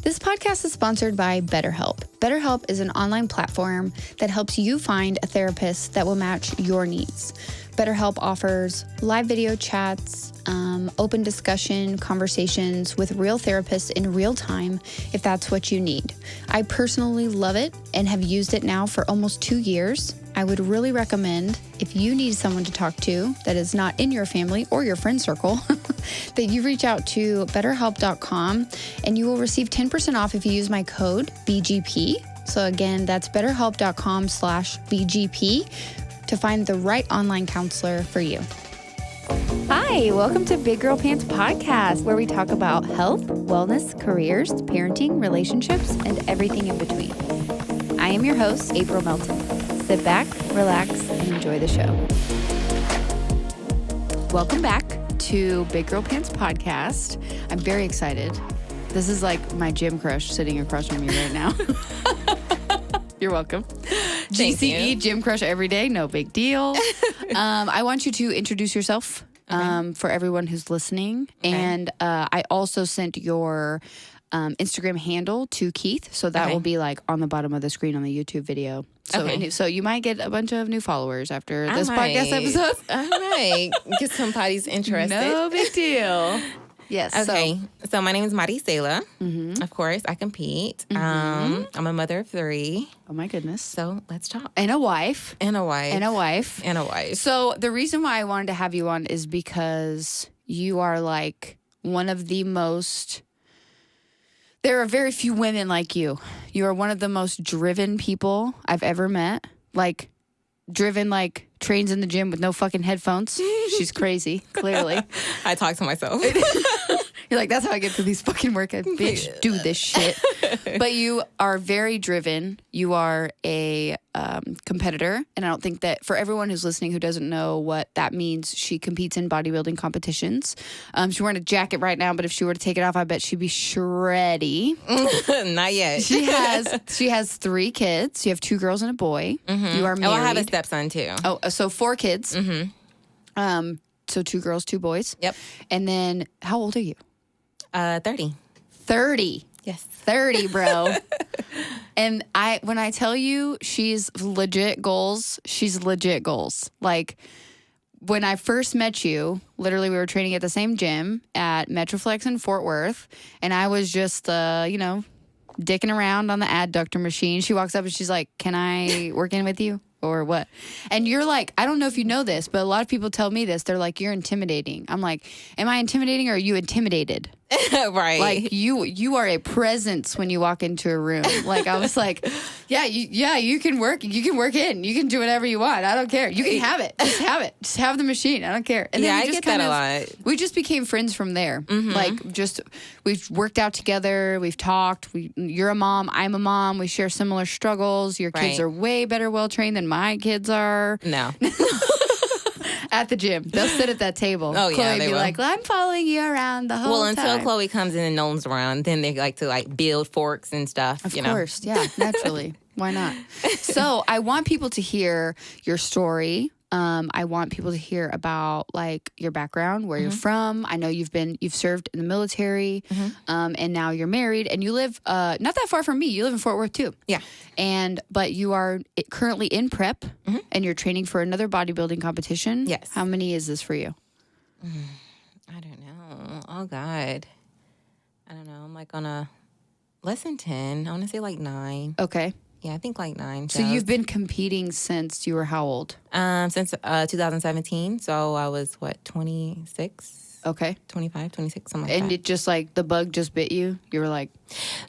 This podcast is sponsored by BetterHelp. BetterHelp is an online platform that helps you find a therapist that will match your needs. BetterHelp offers live video chats, open discussion, conversations with real therapists in real time if that's what you need. I personally love it and have used it now for almost 2 years. I would really recommend, if you need someone to talk to that is not in your family or your friend circle, that you reach out to betterhelp.com and you will receive 10% off if you use my code BGP. So again, that's betterhelp.com/BGP to find the right online counselor for you. Hi, welcome to Big Girl Pants Podcast, where we talk about health, wellness, careers, parenting, relationships, and everything in between. I am your host, April Melton. Sit back, relax, and enjoy the show. Welcome back to Big Girl Pants Podcast. I'm very excited. This is like my gym crush sitting across from me right now. You're welcome. GCE, gym crush every day, no big deal. I want you to introduce yourself for everyone who's listening. Okay. And I also sent your Instagram handle to Keith, so that will be like on the bottom of the screen on the YouTube video. So, so you might get a bunch of new followers after this podcast episode. I might get somebody's interested. No big deal. Yes. Okay. So my name is Marisela. Of course, I compete. I'm a mother of 3. Oh my goodness. So let's talk. And a wife. And a wife. And a wife. And a wife. So the reason why I wanted to have you on is because you are like one of the most... There are very few women like you. You are one of the most driven people I've ever met. Like, driven like trains in the gym with no fucking headphones. She's crazy, clearly. I talk to myself. You're like, that's how I get through these fucking workouts. Bitch, do this shit. But you are very driven. You are a competitor. And I don't think that for everyone who's listening who doesn't know what that means, she competes in bodybuilding competitions. She's wearing a jacket right now, but if she were to take it off, I bet she'd be shreddy. Not yet. She has 3 kids. You have 2 girls and a boy. You are married. Oh, I have a stepson too. Oh, so 4 kids. So 2 girls, 2 boys. Yep. And then how old are you? 30. 30. Yes. 30, bro. And when I tell you she's legit goals. Like, when I first met you, literally we were training at the same gym at Metroflex in Fort Worth. And I was just, dicking around on the adductor machine. She walks up and she's like, can I work in with you? Or what? And you're like, I don't know if you know this, but a lot of people tell me this. They're like, you're intimidating. I'm like, am I intimidating or are you intimidated? Right. Like, you are a presence when you walk into a room. Like, I was like, you can work in. You can do whatever you want. I don't care. You can have it. Just have it. Just have the machine. I don't care. And then I get that a lot. We just became friends from there. Like, we've worked out together. We've talked. You're a mom. I'm a mom. We share similar struggles. Your kids are way better well-trained than my kids are. No. At the gym. They'll sit at that table. Oh, yeah, Chloe they be will. like, well, I'm following you around the whole time. Well, until Chloe comes in and no one's around, then they like to build forks and stuff. Of course, yeah, naturally. Why not? So I want people to hear your story. I want people to hear about like your background, where you're from. I know you've served in the military, and now you're married, and you live not that far from me. You live in Fort Worth too. Yeah. But you are currently in prep, and you're training for another bodybuilding competition. Yes. How many is this for you? I don't know. Oh God. I don't know. I'm like on a less than 10. I want to say like 9. Okay. Yeah, I think like 9. So you've been competing since you were how old? Since 2017. So I was, 26? Okay. 25, 26, something like that. And it just like the bug just bit you? You were like...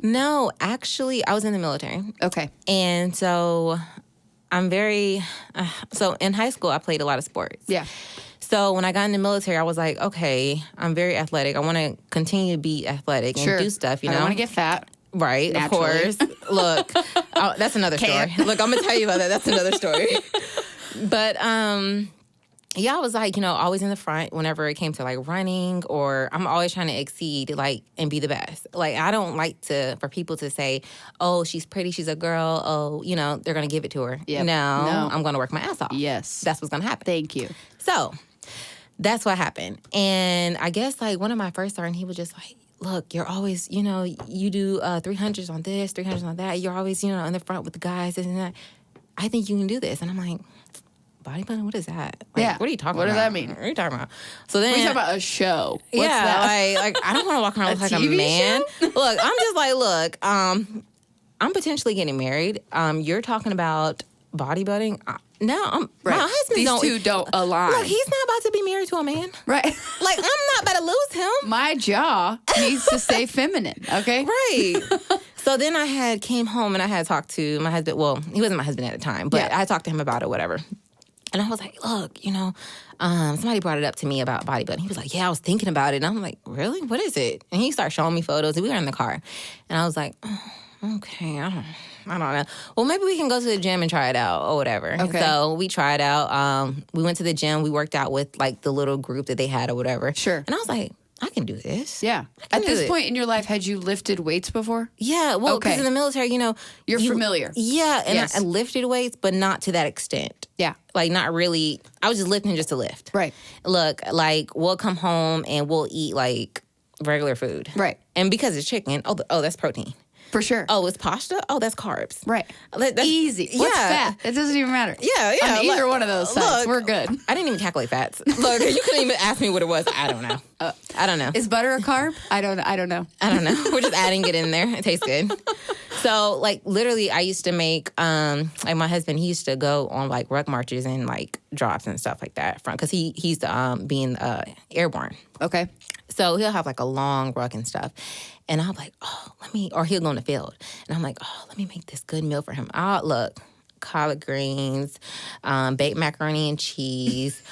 No, actually, I was in the military. Okay. And so I'm very... so in high school, I played a lot of sports. Yeah. So when I got in the military, I was like, okay, I'm very athletic. I want to continue to be athletic and do stuff, you know? I don't want to get fat. Right, Naturally. of course. Look, that's another story. Look, I'm going to tell you about that. That's another story. But, yeah, I was like, always in the front whenever it came to like running, or I'm always trying to exceed, like, and be the best. Like, I don't like for people to say, oh, she's pretty, she's a girl, oh, they're going to give it to her. Yep. No, I'm going to work my ass off. Yes. That's what's going to happen. Thank you. So that's what happened. And I guess like one of my first sergeants, he was just like, look, you're always, you know, you do 300s on this, 300s on that. You're always, you know, in the front with the guys, this and that. I think you can do this. And I'm like, bodybuilding? What is that? Like, what are you talking about? What does that mean? What are you talking about? So then, we talking about a show. What's yeah, that? like I don't want to walk around like a TV man. show? Look, I'm just like, look, I'm potentially getting married. You're talking about bodybuilding. No, my husband These two don't align. Look, he's not about to be married to a man. Right. Like, I'm not about to lose him. My jaw needs to stay feminine, okay? Right. So then I came home and I had talked to my husband. Well, he wasn't my husband at the time, but I talked to him about it, whatever. And I was like, look, you know, somebody brought it up to me about bodybuilding. He was like, yeah, I was thinking about it. And I'm like, really? What is it? And he started showing me photos. And we were in the car. And I was like, okay, I don't know. Well, maybe we can go to the gym and try it out or whatever. Okay. So we tried out. We went to the gym. We worked out with like the little group that they had or whatever. Sure. And I was like, I can do this. Yeah. At this point in your life, had you lifted weights before? Yeah. Well, because in the military, you know. You're familiar. Yeah. And I lifted weights, but not to that extent. Yeah. Like, not really. I was just lifting just to lift. Right. Look, like, we'll come home and we'll eat, like, regular food. Right. And because it's chicken, that's protein. For sure. Oh, it's pasta? Oh, that's carbs. Right. That's easy. What's fat? It doesn't even matter. Yeah. On either one of those sides, we're good. I didn't even calculate fats. Look, you couldn't even ask me what it was. I don't know. I don't know. Is butter a carb? I don't know. I don't know. We're just adding it in there. It tastes good. So, like, literally, I used to make, like, my husband, he used to go on, like, ruck marches and, like, drops and stuff like that. Because he's being airborne. Okay. So he'll have, like, a long ruck and stuff. And I'm like, or he'll go in the field. And I'm like, let me make this good meal for him. Look, collard greens, baked macaroni and cheese,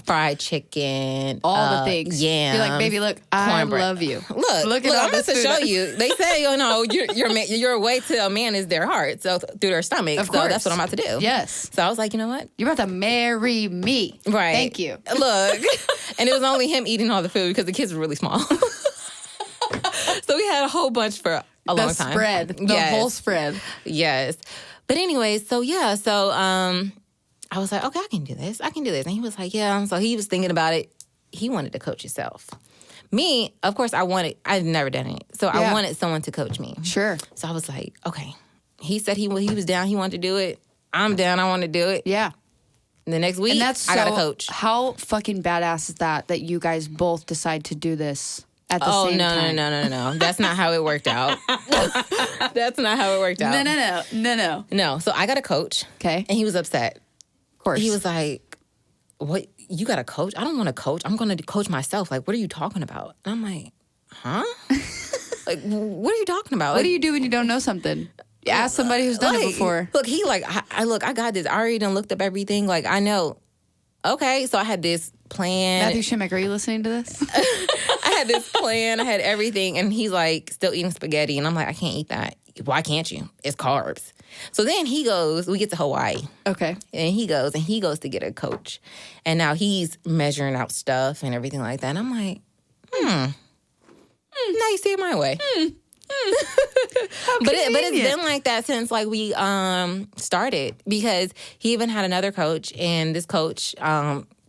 fried chicken. All the things. Yeah. You're like, baby, look, I love you. Look at all I'm about to show you. They say, you know, your way to a man is their heart, so through their stomach. Of course. That's what I'm about to do. Yes. So I was like, you know what? You're about to marry me. Right. Thank you. Look. And it was only him eating all the food because the kids were really small. So we had a whole bunch for a long time. The whole spread. Yes. But anyways, so I was like, okay, I can do this. And he was like, yeah. So he was thinking about it. He wanted to coach himself. Me, of course, I've never done it. So I wanted someone to coach me. Sure. So I was like, okay. He said he was down. He wanted to do it. I'm down. I want to do it. Yeah. The next week, I got a coach. How fucking badass is that you guys both decide to do this at the same time? No. That's not how it worked out. That's not how it worked out. No. So I got a coach. Okay. And he was upset. Of course. He was like, what? You got a coach? I don't want to coach. I'm going to coach myself. Like, what are you talking about? And I'm like, huh? Like, what are you talking about? What do you do when you don't know something? You ask somebody who's done it before. Look, I got this. I already done looked up everything. Like, I know. Okay, so I had this plan. Matthew Shimmick, are you listening to this? I had this plan. I had everything. And he's like, still eating spaghetti. And I'm like, I can't eat that. Why can't you? It's carbs. So then he goes, we get to Hawaii. Okay. And he goes to get a coach. And now he's measuring out stuff and everything like that. And I'm like, now you see it my way. But it's been like that since like we started, because he even had another coach, and this coach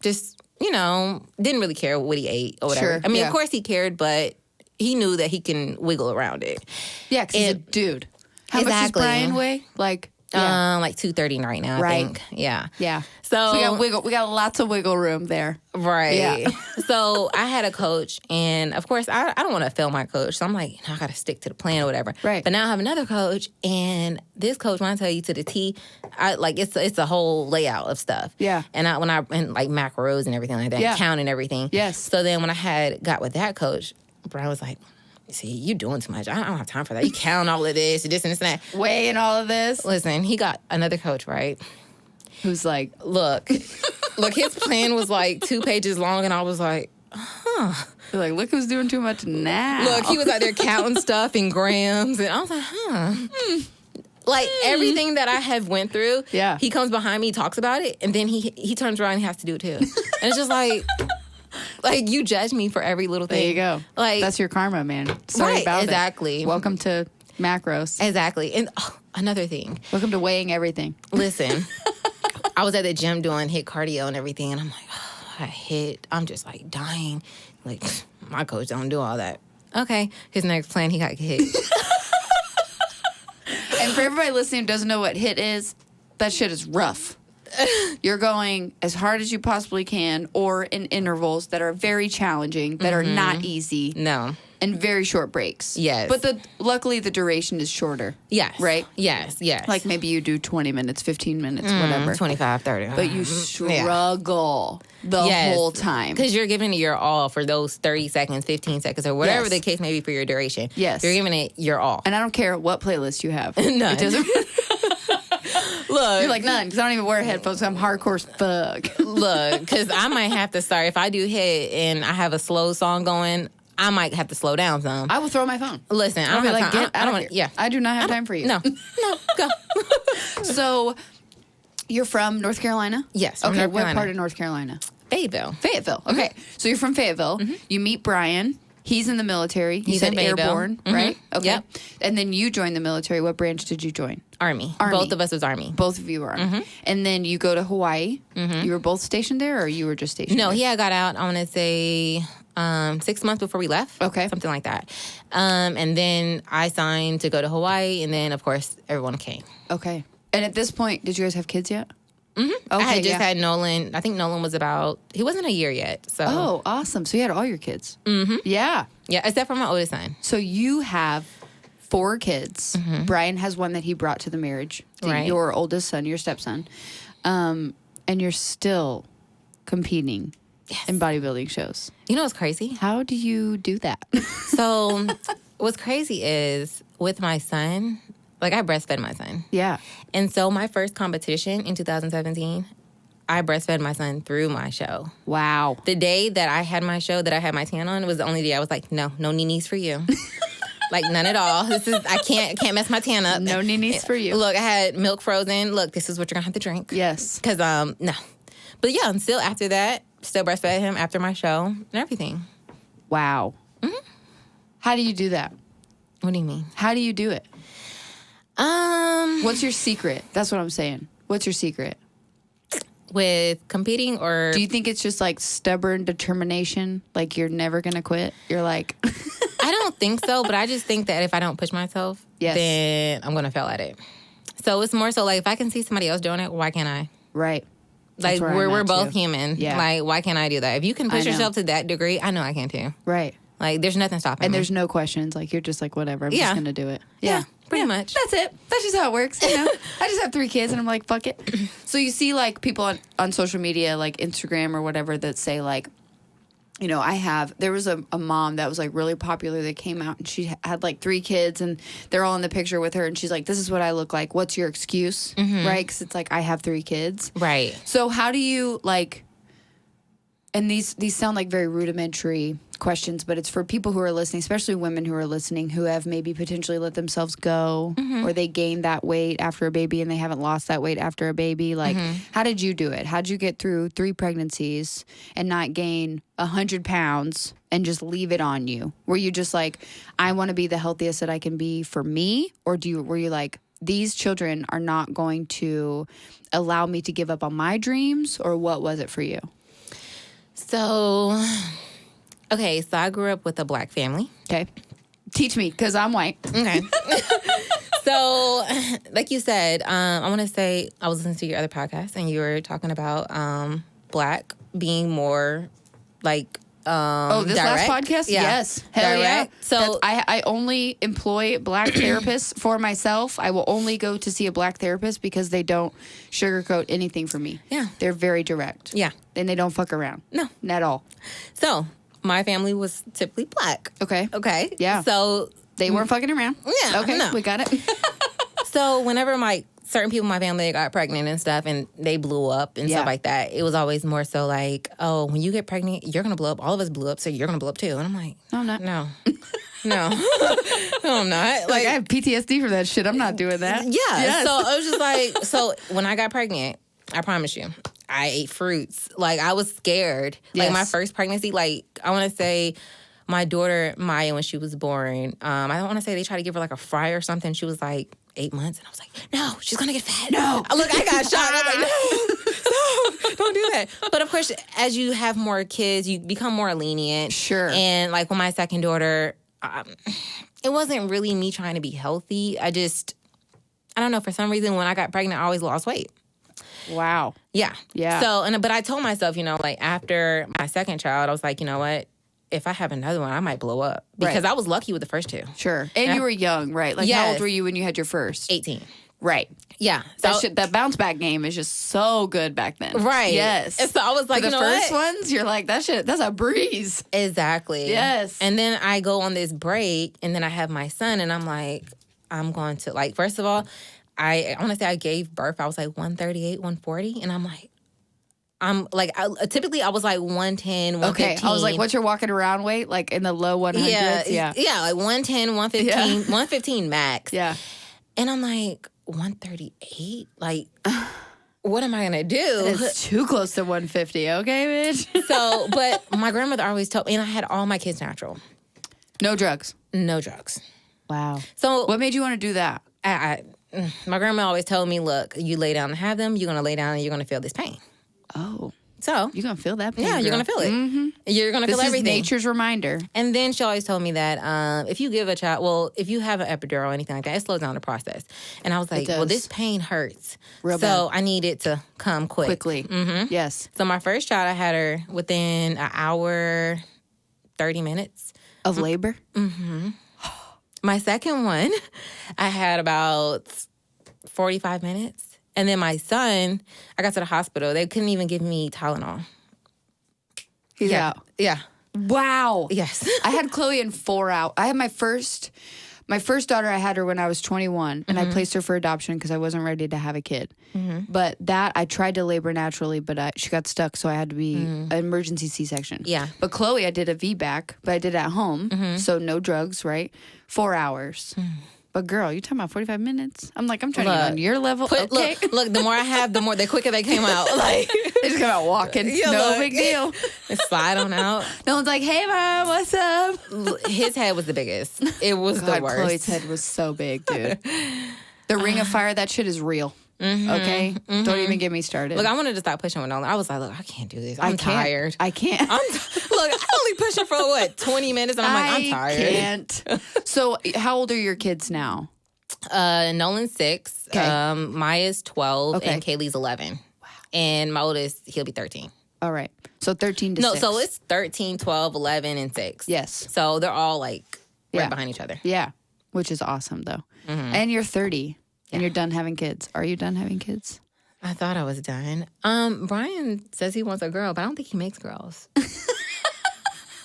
just, you know, didn't really care what he ate or whatever. Sure, I mean, of course he cared, but he knew that he can wiggle around it. Yeah, because he's a dude. How much does Brian weigh? Like 230 right now, I think. Yeah. Yeah. So we got lots of wiggle room there. Right. Yeah. So I had a coach, and of course I don't want to fail my coach. So I'm like, I got to stick to the plan or whatever. Right. But now I have another coach, and this coach, when I tell you to the T, it's a whole layout of stuff. Yeah. And like macros and everything like that, counting everything. Yes. So then when I got with that coach, Brian was like, see, you doing too much. I don't have time for that. You count all of this and this and that. Weighing all of this. Listen, he got another coach, right? Who's like, look, his plan was like 2 pages long, and I was like, huh. You're like, look who's doing too much now. Look, he was out there counting stuff in grams, and I was like, huh. Like, everything that I have went through, he comes behind me, talks about it, and then he turns around and he has to do it too. And it's just like... Like, you judge me for every little thing. There you go. Like, that's your karma, man. Sorry about exactly. it. Welcome to macros. Exactly. And another thing. Welcome to weighing everything. Listen, I was at the gym doing HIIT cardio and everything, and I'm like, I'm just like dying. Like, my coach don't do all that. Okay. His next plan, he got hit. And for everybody listening who doesn't know what HIIT is, that shit is rough. You're going as hard as you possibly can or in intervals that are very challenging, that are not easy. No. And very short breaks. Yes. But luckily the duration is shorter. Yes. Right? Yes. Like maybe you do 20 minutes, 15 minutes, whatever. 25, 30. But you struggle the whole time. Because you're giving it your all for those 30 seconds, 15 seconds, or whatever the case may be for your duration. Yes. You're giving it your all. And I don't care what playlist you have. None. It doesn't Look. You're like, none, because I don't even wear headphones. I'm hardcore as fuck. Look, because I might have to start. If I do HIIT and I have a slow song going, I might have to slow down some. I will throw my phone. Listen, I don't have time. Get out of here. Yeah. I do not have time for you. No, go. So, you're from North Carolina? Yes. Okay, North what Carolina. part of North Carolina? Fayetteville. Fayetteville. Okay, so you're from Fayetteville. You meet Brian. He's in the military. You He's said in Fayetteville. airborne, right? Okay. Yep. And then you joined the military. What branch did you join? Army. Army. Both of us was Army. Both of you were Army. And then you go to Hawaii. You were both stationed there, or you were just stationed No, there? he had got out, I want to say 6 months before we left. Okay. Something like that. And then I signed to go to Hawaii, and then, of course, everyone came. Okay. And at this point, did you guys have kids yet? Okay, I had just yeah. had Nolan. I think Nolan was he wasn't a year yet. So. Oh, awesome. So you had all your kids. Yeah. Yeah, except for my oldest son. So you have 4 kids. Brian has one that he brought to the marriage. Right. Your oldest son, your stepson. And you're still competing in bodybuilding shows. You know what's crazy? How do you do that? So what's crazy is with my son, like I breastfed my son. Yeah. And so my first competition in 2017, I breastfed my son through my show. Wow. The day that I had my show, that I had my tan on, was the only day I was like, no ninis for you. Like none at all. I can't mess my tan up. No ninis for you. Look, I had milk frozen. Look, this is what you're gonna have to drink. Yes. Because no. But yeah, and still after that, still breastfed him after my show and everything. Wow. How do you do that? What do you mean? How do you do it? What's your secret? That's what I'm saying. What's your secret? With competing, or Do you think it's just like stubborn determination? Like you're never going to quit? You're like... I don't think so, but I just think that if I don't push myself, then I'm going to fail at it. So it's more so like if I can see somebody else doing it, why can't I? Right. Like we're both human. Yeah. Like why can't I do that? If you can push yourself to that degree, I know I can too. Right. Like there's nothing stopping And me. there's no questions. Like you're just like, whatever. I'm just going to do it. Yeah. Pretty much. That's it. That's just how it works. You know, I just have 3 kids and I'm like, fuck it. So you see like people on social media, like Instagram or whatever, that say like, you know, there was a mom that was like really popular that came out and she had like 3 kids and they're all in the picture with her. And she's like, this is what I look like. What's your excuse? Right. Because it's like, I have 3 kids. Right. So how do you like, and these sound like very rudimentary questions, but it's for people who are listening, especially women who are listening, who have maybe potentially let themselves go or they gained that weight after a baby and they haven't lost that weight after a baby. Like, how did you do it? How did you get through 3 pregnancies and not gain 100 pounds and just leave it on you? Were you just like, I want to be the healthiest that I can be for me? Or were you like, these children are not going to allow me to give up on my dreams? Or what was it for you? So, okay, so I grew up with a black family. Okay. Teach me, because I'm white. Okay. So, like you said, I want to say I was listening to your other podcast, and you were talking about black being more like this direct. last podcast? Yeah. Yes. Hell Direct. yeah. So I only employ black therapists for myself. I will only go to see a black therapist because they don't sugarcoat anything for me. Yeah. They're very direct. Yeah. And they don't fuck around. No. Not at all. So my family was typically black. Okay. Okay. Yeah. So they weren't fucking around. Yeah. Okay. No. We got it. So whenever certain people in my family got pregnant and stuff and they blew up and stuff like that, it was always more so like, oh, when you get pregnant, you're going to blow up. All of us blew up, so you're going to blow up too. And I'm like, No, I'm not. No. No. No, I'm not. Like, I have PTSD for that shit. I'm not doing that. Yeah. Yes. So I was just like, so when I got pregnant, I promise you, I ate fruits. Like, I was scared. Yes. Like, my first pregnancy, like, I want to say my daughter, Maya, when she was born, I don't want to say they tried to give her, like, a fry or something. She was, like, 8 months. And I was like, no, she's going to get fat. No. Look, I got shocked. I was like, no, don't do that. But, of course, as you have more kids, you become more lenient. Sure. And, like, with my second daughter, it wasn't really me trying to be healthy. I don't know, for some reason when I got pregnant, I always lost weight. Wow. Yeah. Yeah. So, but I told myself, like after my second child, I was like, you know what? If I have another one, I might blow up. Because I was lucky with the first two. Sure. And you were young, right? Like, how old were you when you had your first? 18. Right. Yeah. So, that bounce back game is just so good back then. Right. Yes. And so I was like, for the first ones, you're like, that's a breeze. Exactly. Yes. And then I go on this break, and then I have my son, and I'm like, I'm going to, like, first of all, I want to say I gave birth. I was like 138, 140, and I'm like, typically I was like 110, 115. Okay, I was like, what's your walking around weight? Like in the low 100s? Yeah, like 110, 115, 115 max. Yeah. And I'm like, 138? Like, what am I going to do? It's too close to 150, okay, bitch? So, but my grandmother always told me, and I had all my kids natural. No drugs? No drugs. Wow. So what made you want to do that? My grandma always told me, look, you lay down and have them, you're going to lay down and you're going to feel this pain. Oh. So you're going to feel that pain, yeah, girl. you're going to feel it. Mm-hmm. You're going to feel everything. This is nature's reminder. And then she always told me that if you give a child, if you have an epidural or anything like that, it slows down the process. And I was like, well, this pain hurts. Real so bad. I need it to come Quickly. Mm-hmm. Yes. So my first child, I had her within an hour, 30 minutes. Of labor? Mm-hmm. My second one, I had about 45 minutes. And then my son, I got to the hospital. They couldn't even give me Tylenol. He's out. Yeah. Wow. Yes. I had Chloe in 4 hours. I had my first daughter, I had her when I was 21, and I placed her for adoption because I wasn't ready to have a kid. Mm-hmm. But I tried to labor naturally, but she got stuck, so I had to be an emergency C-section. Yeah. But Chloe, I did a VBAC, but I did it at home, so no drugs, right? 4 hours. But girl, you talking about 45 minutes? I'm like, I'm trying to get on your level. Okay. Look, the more I have, the quicker they came out. Like they just come out walking. No big deal. Slide on out. No one's like, hey, Mom, what's up? His head was the biggest. It was the worst. Chloe's head was so big, dude. The Ring of Fire, that shit is real. Mm-hmm, okay? Mm-hmm. Don't even get me started. Look, I wanted to stop pushing with Nolan. I was like, look, I can't do this. I'm tired. I can't. Look, I'm only pushing for 20 minutes, and I'm like, I'm tired. I can't. So, how old are your kids now? Nolan's 6. Okay. Maya's 12, and Kaylee's 11. Wow. And my oldest, he'll be 13. All right. So 13 to 6. No, so it's 13, 12, 11, and 6. Yes. So they're all like right behind each other. Yeah. Which is awesome, though. Mm-hmm. And you're 30, and you're done having kids. Are you done having kids? I thought I was done. Brian says he wants a girl, but I don't think he makes girls.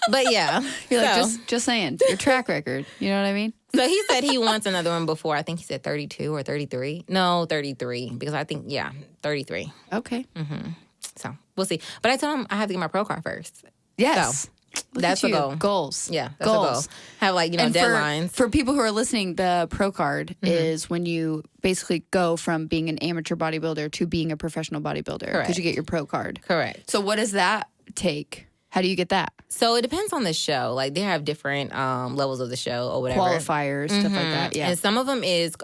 But yeah. You're like, just saying. Your track record. You know what I mean? So he said he wants another one before. I think he said 32 or 33. No, 33. Because I think, 33. Okay. Mm-hmm. So we'll see. But I told him I have to get my pro card first. Yes. So that's a goal. Goals. Yeah, that's goals. A goal. Have deadlines. For people who are listening, the pro card is when you basically go from being an amateur bodybuilder to being a professional bodybuilder. Because you get your pro card. Correct. So what does that take? How do you get that? So it depends on the show. Like they have different levels of the show or whatever. Qualifiers, stuff like that. Yeah. And some of them is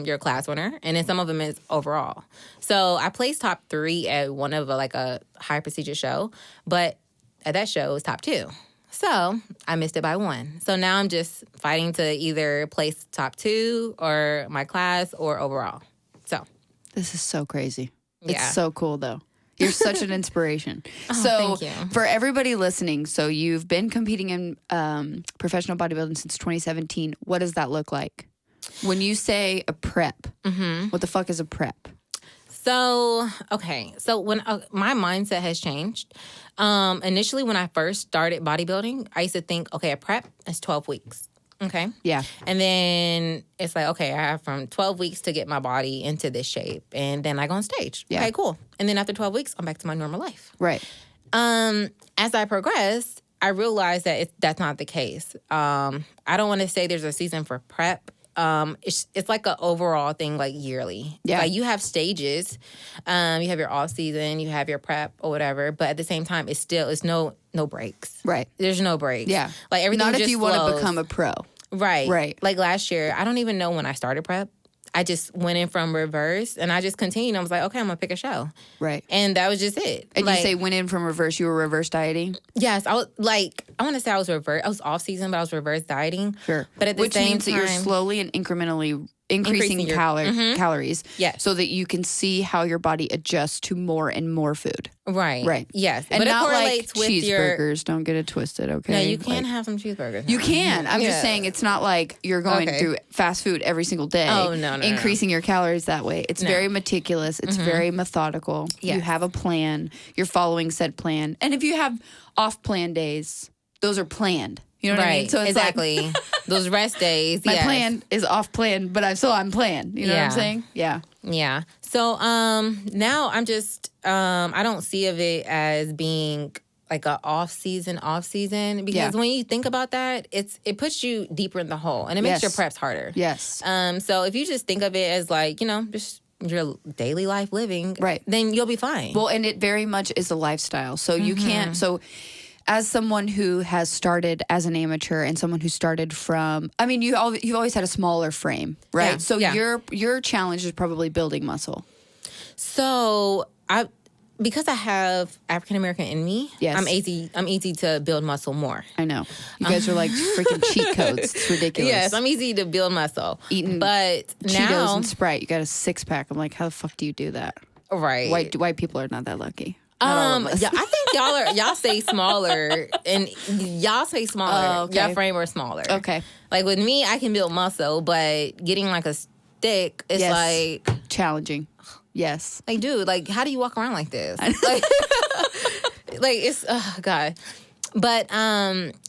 your class winner, and then some of them is overall. So I placed top 3 at one of a high prestigious show, but at that show it was top 2. So I missed it by 1. So now I'm just fighting to either place top 2 or my class or overall. So this is so crazy. Yeah. It's so cool though. You're such an inspiration. So thank you. For everybody listening, so you've been competing in professional bodybuilding since 2017. What does that look like? When you say a prep, what the fuck is a prep? So, okay. So when my mindset has changed. Initially, when I first started bodybuilding, I used to think, okay, a prep is 12 weeks. Okay. Yeah. And then it's like, okay, I have from 12 weeks to get my body into this shape. And then I go on stage. Yeah. Okay, cool. And then after 12 weeks, I'm back to my normal life. Right. As I progressed, I realized that that's not the case. I don't want to say there's a season for prep. It's like an overall thing, like yearly. Yeah. Like you have stages. You have your off season, you have your prep or whatever. But at the same time, it's no breaks. Right. There's no breaks. Yeah. Like everything not just if you flows. want to become a pro. Right. Right. Like last year, I don't even know when I started prep. I just went in from reverse and I just continued. I was like, okay, I'm going to pick a show. Right. And that was just it. And you say went in from reverse, you were reverse dieting? Yes. I want to say I was off season, but I was reverse dieting. Sure. But at the Which same means time, that you're slowly and incrementally increasing calories. Yes. So that you can see how your body adjusts to more and more food. Right. Right. Yes. And but not it correlates like with cheeseburgers. Don't get it twisted, okay? No, you can have some cheeseburgers. You can. I'm just saying it's not like you're going through fast food every single day. Oh, no. Increasing your calories that way. It's very meticulous. It's very methodical. Yes. You have a plan. You're following said plan. And if you have off-plan days, those are planned. You know what I mean? So it's exactly. Like, those rest days. My plan is off plan, but I'm planned. You know what I'm saying? Yeah. Yeah. So now I'm just I don't see of it as being like a off season because when you think about that, it puts you deeper in the hole and it makes your preps harder. Yes. So if you just think of it as like, just your daily life living, right, then you'll be fine. Well, and it very much is a lifestyle. So you can't as someone who has started as an amateur and someone who started from, I mean, you've always had a smaller frame, right? Yeah. So your challenge is probably building muscle. So because I have African American in me, I'm easy to build muscle more. I know. You guys are like freaking cheat codes. It's ridiculous. Yes, I'm easy to build muscle. But Cheetos now, and Sprite, you got a 6-pack. I'm like, how the fuck do you do that? Right. White people are not that lucky. Yeah, I think y'all stay smaller and y'all stay smaller. Oh, okay. Your frame are smaller. Okay. Like with me, I can build muscle, but getting like a stick is like challenging. Yes. Like, dude, like how do you walk around like this? Like it's God. But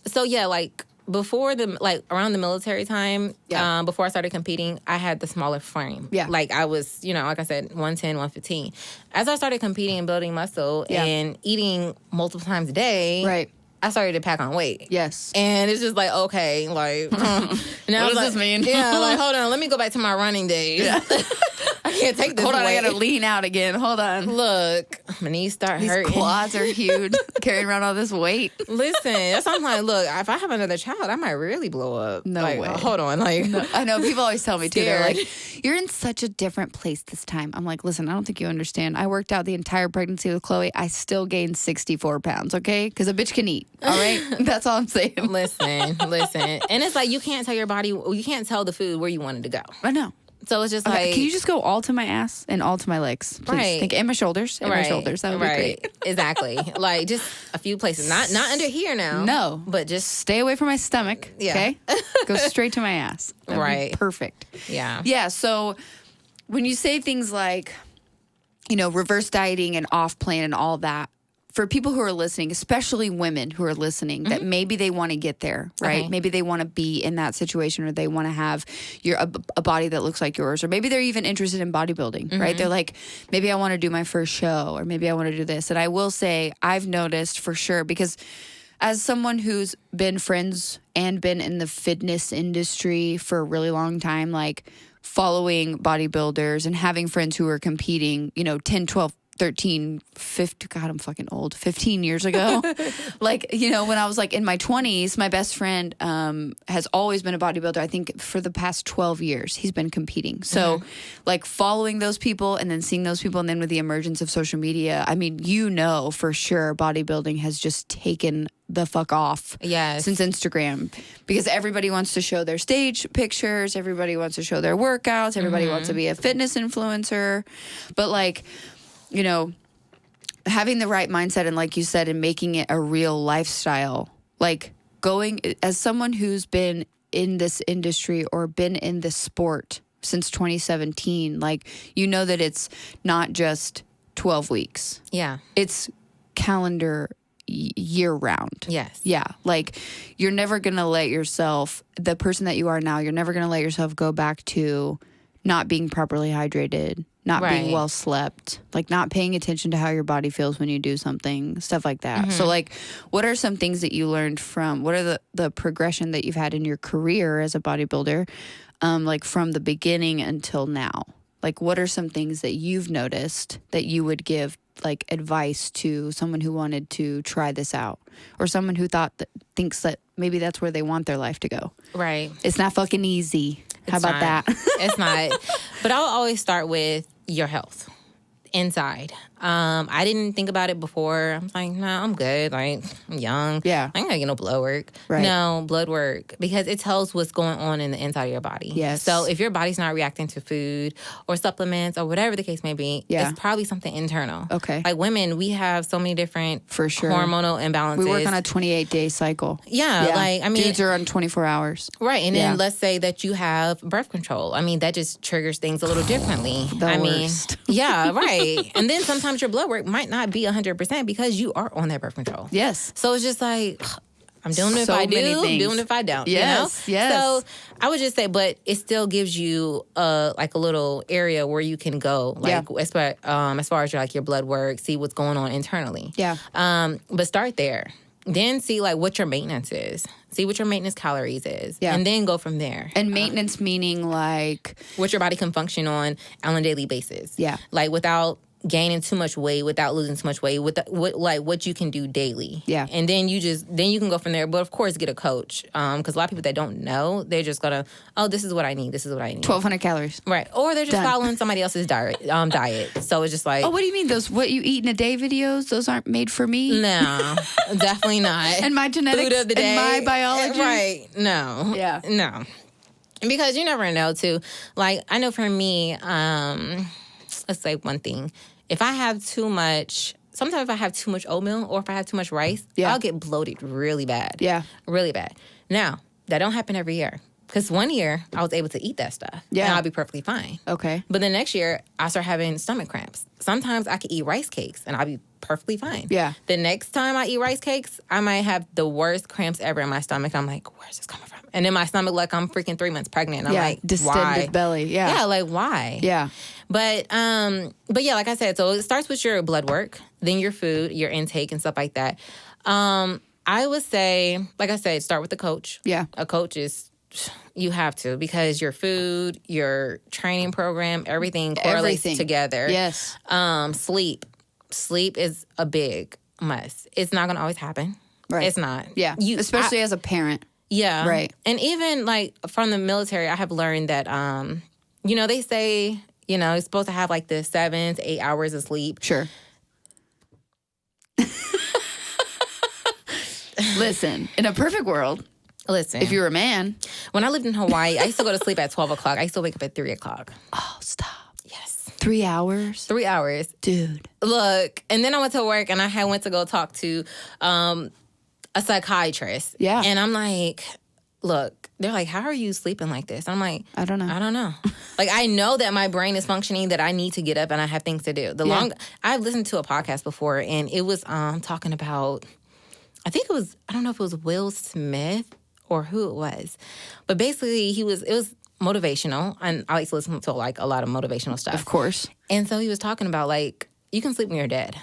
so yeah, like before around the military time, before I started competing, I had the smaller frame. Yeah. Like I was, like I said, 110, 115. As I started competing and building muscle and eating multiple times a day, right, I started to pack on weight. Yes. And it's just like, okay, like now what does this mean? Yeah, like hold on, let me go back to my running days. Yeah. I can't take this. Hold on, weight. I gotta lean out again. Hold on. Look, my knees start hurting. These quads are huge. Carrying around all this weight. Listen, that's something like, look, if I have another child, I might really blow up. No way. Hold on, no. I know people always tell me too. They're like, "You're in such a different place this time." I'm like, "Listen, I don't think you understand. I worked out the entire pregnancy with Chloe. I still gained 64 pounds. Okay, because a bitch can eat. All right, that's all I'm saying." Listen, and it's like you can't tell your body, you can't tell the food where you want it to go. I know. So it's just like, can you just go all to my ass and all to my legs, please? Right. And my shoulders, my shoulders. That would be great. Exactly. Like just a few places, not under here now. No, but just stay away from my stomach. Yeah. Okay, go straight to my ass. That'd be perfect. Yeah. Yeah. So when you say things like, reverse dieting and off plan and all that, for people who are listening, especially women who are listening, that maybe they want to get there, right? Okay. Maybe they want to be in that situation, or they want to have a body that looks like yours, or maybe they're even interested in bodybuilding, right? They're like, maybe I want to do my first show, or maybe I want to do this. And I will say, I've noticed for sure, because as someone who's been friends and been in the fitness industry for a really long time, like following bodybuilders and having friends who are competing, 10, 12, 13, 15, God, I'm fucking old, 15 years ago. Like, when I was like in my 20s, my best friend has always been a bodybuilder. I think for the past 12 years, he's been competing. So like following those people and then seeing those people, and then with the emergence of social media, I mean, for sure bodybuilding has just taken the fuck off since Instagram, because everybody wants to show their stage pictures. Everybody wants to show their workouts. Everybody wants to be a fitness influencer. But like, having the right mindset and, like you said, and making it a real lifestyle, like going as someone who's been in this industry or been in this sport since 2017, like, that it's not just 12 weeks. Yeah. It's calendar year round. Yes. Yeah. Like, you're never going to let yourself, the person that you are now, you're never going to let yourself go back to not being properly hydrated, not being well slept, like not paying attention to how your body feels when you do something, stuff like that. So like, what are some things that you learned from, what are the progression that you've had in your career as a bodybuilder, like from the beginning until now? Like, what are some things that you've noticed that you would give like advice to someone who wanted to try this out, or someone who thinks that maybe that's where they want their life to go? Right. It's not fucking easy. How about that? It's not. But I'll always start with your health inside. I didn't think about it before. I'm like, nah, I'm good. Like, I'm young. Yeah. I ain't gonna get no blood work. Right. No, blood work. Because it tells what's going on in the inside of your body. Yes. So if your body's not reacting to food or supplements or whatever the case may be, it's probably something internal. Okay. Like women, we have so many different hormonal imbalances. We work on a 28-day cycle. Yeah. Like, I mean. Dudes are on 24 hours. Right. And then let's say that you have birth control. I mean, that just triggers things a little differently. The worst. Yeah, right. And then sometimes your blood work might not be 100% because you are on that birth control. Yes. So it's just like, I'm doing it if I do, I'm doing it if I don't. Yes, you know? yes. So I would just say, but it still gives you like a little area where you can go, like as far as your blood work, see what's going on internally. Yeah. But start there. Then see like what your maintenance is. See what your maintenance calories is. Yeah. And then go from there. And maintenance meaning like what your body can function on a daily basis. Yeah. Like without gaining too much weight, without losing too much weight, what you can do daily. Yeah. And then you can go from there. But of course, get a coach. Because a lot of people that don't know, they're just gonna, this is what I need. This is what I need. 1,200 calories. Right. Or they're just following somebody else's diet. So it's just like, what do you mean those what you eat in a day videos? Those aren't made for me? No, definitely not. And my genetics Food of the day, and my biology? Right. No. Yeah. No. Because you never know too. Like I know for me, let's say one thing. If I have too much, sometimes if I have too much oatmeal or if I have too much rice, I'll get bloated really bad. Yeah. Really bad. Now, that don't happen every year. Because one year, I was able to eat that stuff. Yeah. And I'll be perfectly fine. Okay. But the next year, I start having stomach cramps. Sometimes I could eat rice cakes and I'll be perfectly fine. Yeah. The next time I eat rice cakes, I might have the worst cramps ever in my stomach. I'm like, where's this coming from? And in my stomach, like I'm freaking 3 months pregnant. I'm like, distended why? belly. Yeah. Yeah, like why? Yeah. But yeah, like I said, so it starts with your blood work, then your food, your intake and stuff like that. I would say, like I said, start with the coach. Yeah. A coach you have to, because your food, your training program, everything correlates together. Yes. Sleep is a big must. It's not going to always happen. Right. It's not. Yeah. Especially as a parent. Yeah. Right. And even like from the military, I have learned that, they say, you're supposed to have like the 7 to 8 hours of sleep. Sure. Listen, in a perfect world, if you were a man. When I lived in Hawaii, I used to go to sleep at 12 o'clock. I used to wake up at 3 o'clock. Oh, stop. Yes. 3 hours? 3 hours. Dude. Look, and then I went to work and I went to go talk to a psychiatrist. Yeah. And I'm like, look, they're like, how are you sleeping like this? I'm like, I don't know. Like, I know that my brain is functioning, that I need to get up and I have things to do. I've listened to a podcast before and it was talking about, I don't know if it was Will Smith or who it was. But basically, it was motivational. And I like to listen to, like, a lot of motivational stuff. Of course. And so he was talking about, like, you can sleep when you're dead.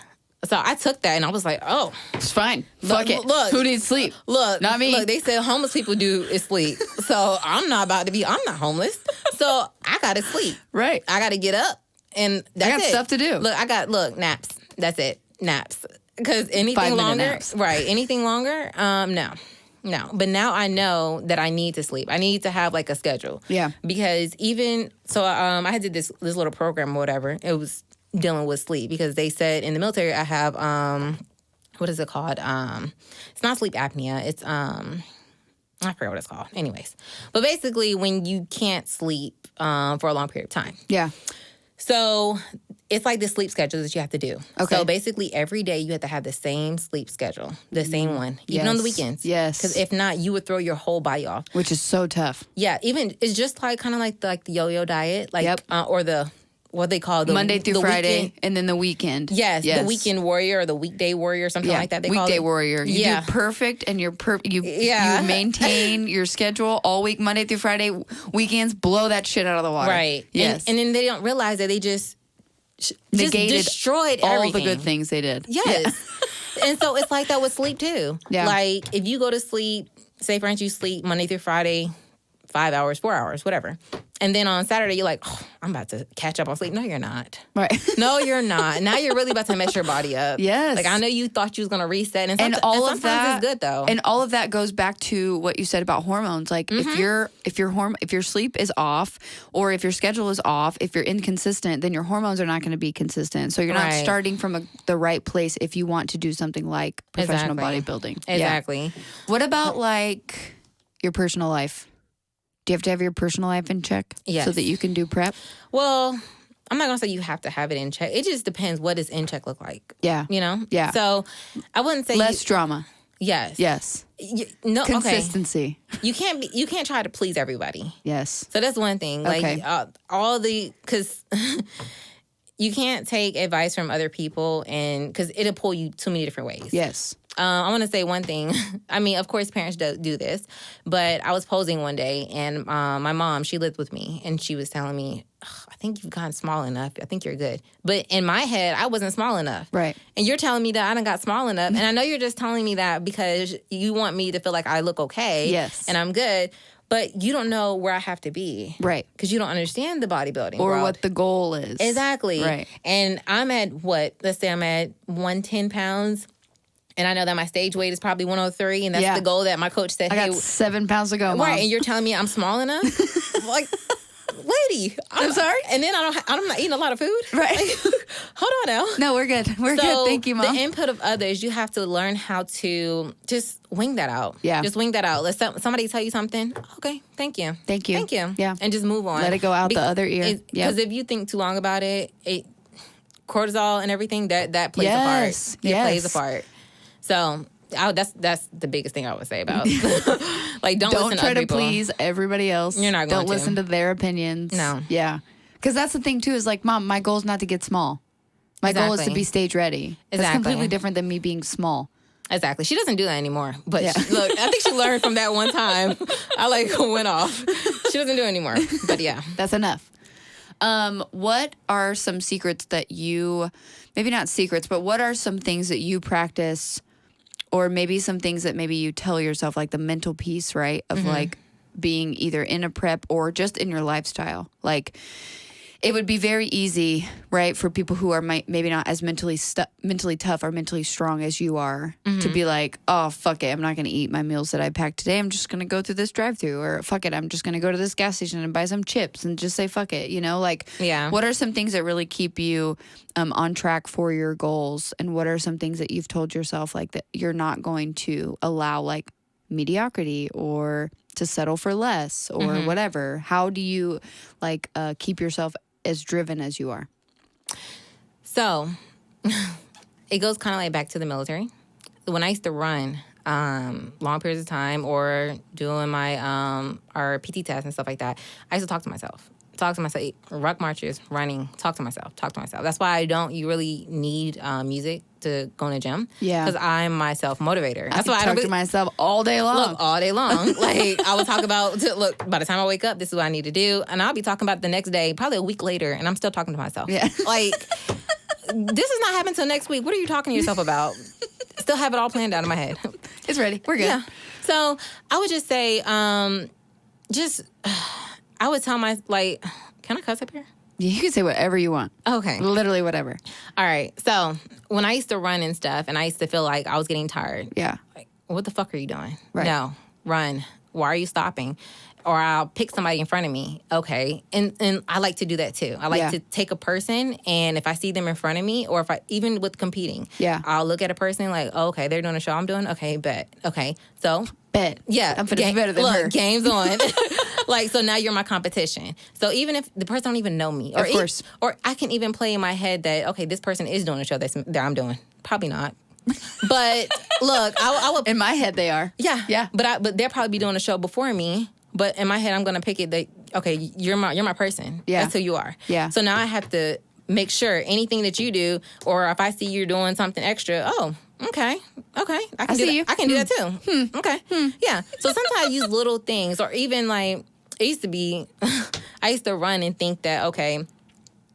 So I took that, and I was like, oh. It's fine. Fuck it. Look. Who needs sleep? Look. Not me. Look, they said homeless people do is sleep. So I'm not homeless. So I got to sleep. Right. I got to get up. And that's it. I got stuff to do. Look, naps. That's it. Naps. Because anything longer, anything longer, no. But now I know that I need to sleep. I need to have like a schedule. Yeah. Because I had did this little program or whatever. It was dealing with sleep because they said in the military I have what is it called? It's not sleep apnea. It's I forget what it's called. Anyways, but basically when you can't sleep for a long period of time. Yeah. So it's like the sleep schedule that you have to do. Okay. So basically every day you have to have the same sleep schedule, the same one, even on the weekends. Yes. Because if not, you would throw your whole body off. Which is so tough. Yeah. Even it's just like kind of like the yo-yo diet, like or the what they call the Monday through Friday weekend. And then the weekend. Yes, the weekend warrior or the weekday warrior or something like that. They weekday call it. Warrior. You do perfect and you maintain your schedule all week, Monday through Friday. Weekends, blow that shit out of the water. Right. Yes. And then they don't realize that they just destroyed all everything. the good things they did. Yes. Yeah. And so it's like that with sleep too. Yeah. Like if you go to sleep, say for instance you sleep Monday through Friday, 5 hours, 4 hours, whatever. And then on Saturday, you're like, oh, I'm about to catch up on sleep. No, you're not. Right. No, you're not. Now you're really about to mess your body up. Yes. Like, I know you thought you was going to reset. And all sometimes of that, it's good, though. And all of that goes back to what you said about hormones. Like, if your sleep is off, or if your schedule is off, if you're inconsistent, then your hormones are not going to be consistent. So you're not starting from the right place if you want to do something like professional bodybuilding. Exactly. Yeah. What about, like, your personal life? Do you have to have your personal life in check so that you can do prep? Well, I'm not going to say you have to have it in check. It just depends what does in check look like. Yeah. You know? Yeah. So I wouldn't say... Less drama. Yes. Yes. No, consistency. Okay. You can't try to please everybody. Yes. So that's one thing. Like, because you can't take advice from other people, and because it'll pull you too many different ways. Yes. I want to say one thing. I mean, of course, parents do this, but I was posing one day, and my mom, she lived with me, and she was telling me, I think you've gotten small enough. I think you're good. But in my head, I wasn't small enough. Right. And you're telling me that I done got small enough. And I know you're just telling me that because you want me to feel like I look okay. Yes. And I'm good. But you don't know where I have to be. Right. Because you don't understand the bodybuilding or world. what the goal is. Exactly. Right. And I'm at let's say I'm at 110 pounds. And I know that my stage weight is probably 103. And that's the goal that my coach said. I got 7 pounds to go, Mom. Right. And you're telling me I'm small enough? Like, lady. I'm sorry? And then I'm not eating a lot of food. Right. Like, hold on now. No, we're good. We're good. Thank you, Mom. The input of others, you have to learn how to just wing that out. Yeah. Just wing that out. Let somebody tell you something. Okay. Thank you. Thank you. Thank you. Yeah. And just move on. Let it go out the other ear. Because if you think too long about it, cortisol and everything, that plays a part. It plays a part. So... that's the biggest thing I would say about like don't listen try to to please everybody else. You're not going Don't listen to their opinions. No. Yeah. Because that's the thing too, is like, Mom, my goal is not to get small. My goal is to be stage ready. That's completely different than me being small. Exactly. She doesn't do that anymore. But look, I think she learned from that one time. I went off. She doesn't do it anymore. But yeah. That's enough. What are some secrets that maybe not secrets, but what are some things that you practice, or maybe some things that maybe you tell yourself, like the mental piece, right? Of like being either in a prep or just in your lifestyle. Like, it would be very easy, right, for people who are maybe not as mentally tough or mentally strong as you are to be like, oh, fuck it, I'm not going to eat my meals that I packed today. I'm just going to go through this drive-thru, or fuck it, I'm just going to go to this gas station and buy some chips and just say fuck it, you know? Like, what are some things that really keep you on track for your goals? And what are some things that you've told yourself, like, that you're not going to allow, like, mediocrity or to settle for less or whatever? How do you, like, keep yourself as driven as you are? So it goes kind of like back to the military. When I used to run long periods of time, or doing my our PT tests and stuff like that, I used to talk to myself, rock marches, running, talk to myself. That's why I don't really need music to go in the gym. Yeah. Because I'm my self-motivator. That's why I talk to myself all day long. Look, all day long. Like, I will talk about, by the time I wake up, this is what I need to do. And I'll be talking about the next day, probably a week later, and I'm still talking to myself. Yeah. Like, this is not happening until next week. What are you talking to yourself about? Still have it all planned out in my head. It's ready. We're good. Yeah. So I would just say, I would tell can I cuss up here? Yeah, you can say whatever you want. Okay. Literally whatever. All right. So when I used to run and stuff, and I used to feel like I was getting tired. Yeah. Like, what the fuck are you doing? Right. No. Run. Why are you stopping? Or I'll pick somebody in front of me. Okay. And I like to do that too. I like to take a person, and if I see them in front of me, or even with competing, I'll look at a person like, oh, okay, they're doing a show I'm doing. Okay, bet. Okay. So. Bet. Yeah. I'm finna be better than her. Game's on. Like, so now you're my competition. So even if the person don't even know me, or of course, or I can even play in my head that, okay, this person is doing a show that I'm doing. Probably not. But look, I would. In my head, they are. Yeah. Yeah. But they'll probably be doing a show before me. But in my head, I'm gonna pick it that, okay, you're my person. Yeah. That's who you are. Yeah. So now I have to make sure anything that you do, or if I see you're doing something extra, okay, I can do that. I can do that too. Okay, yeah. So sometimes I use little things, or even like, it used to be, I used to run and think that, okay,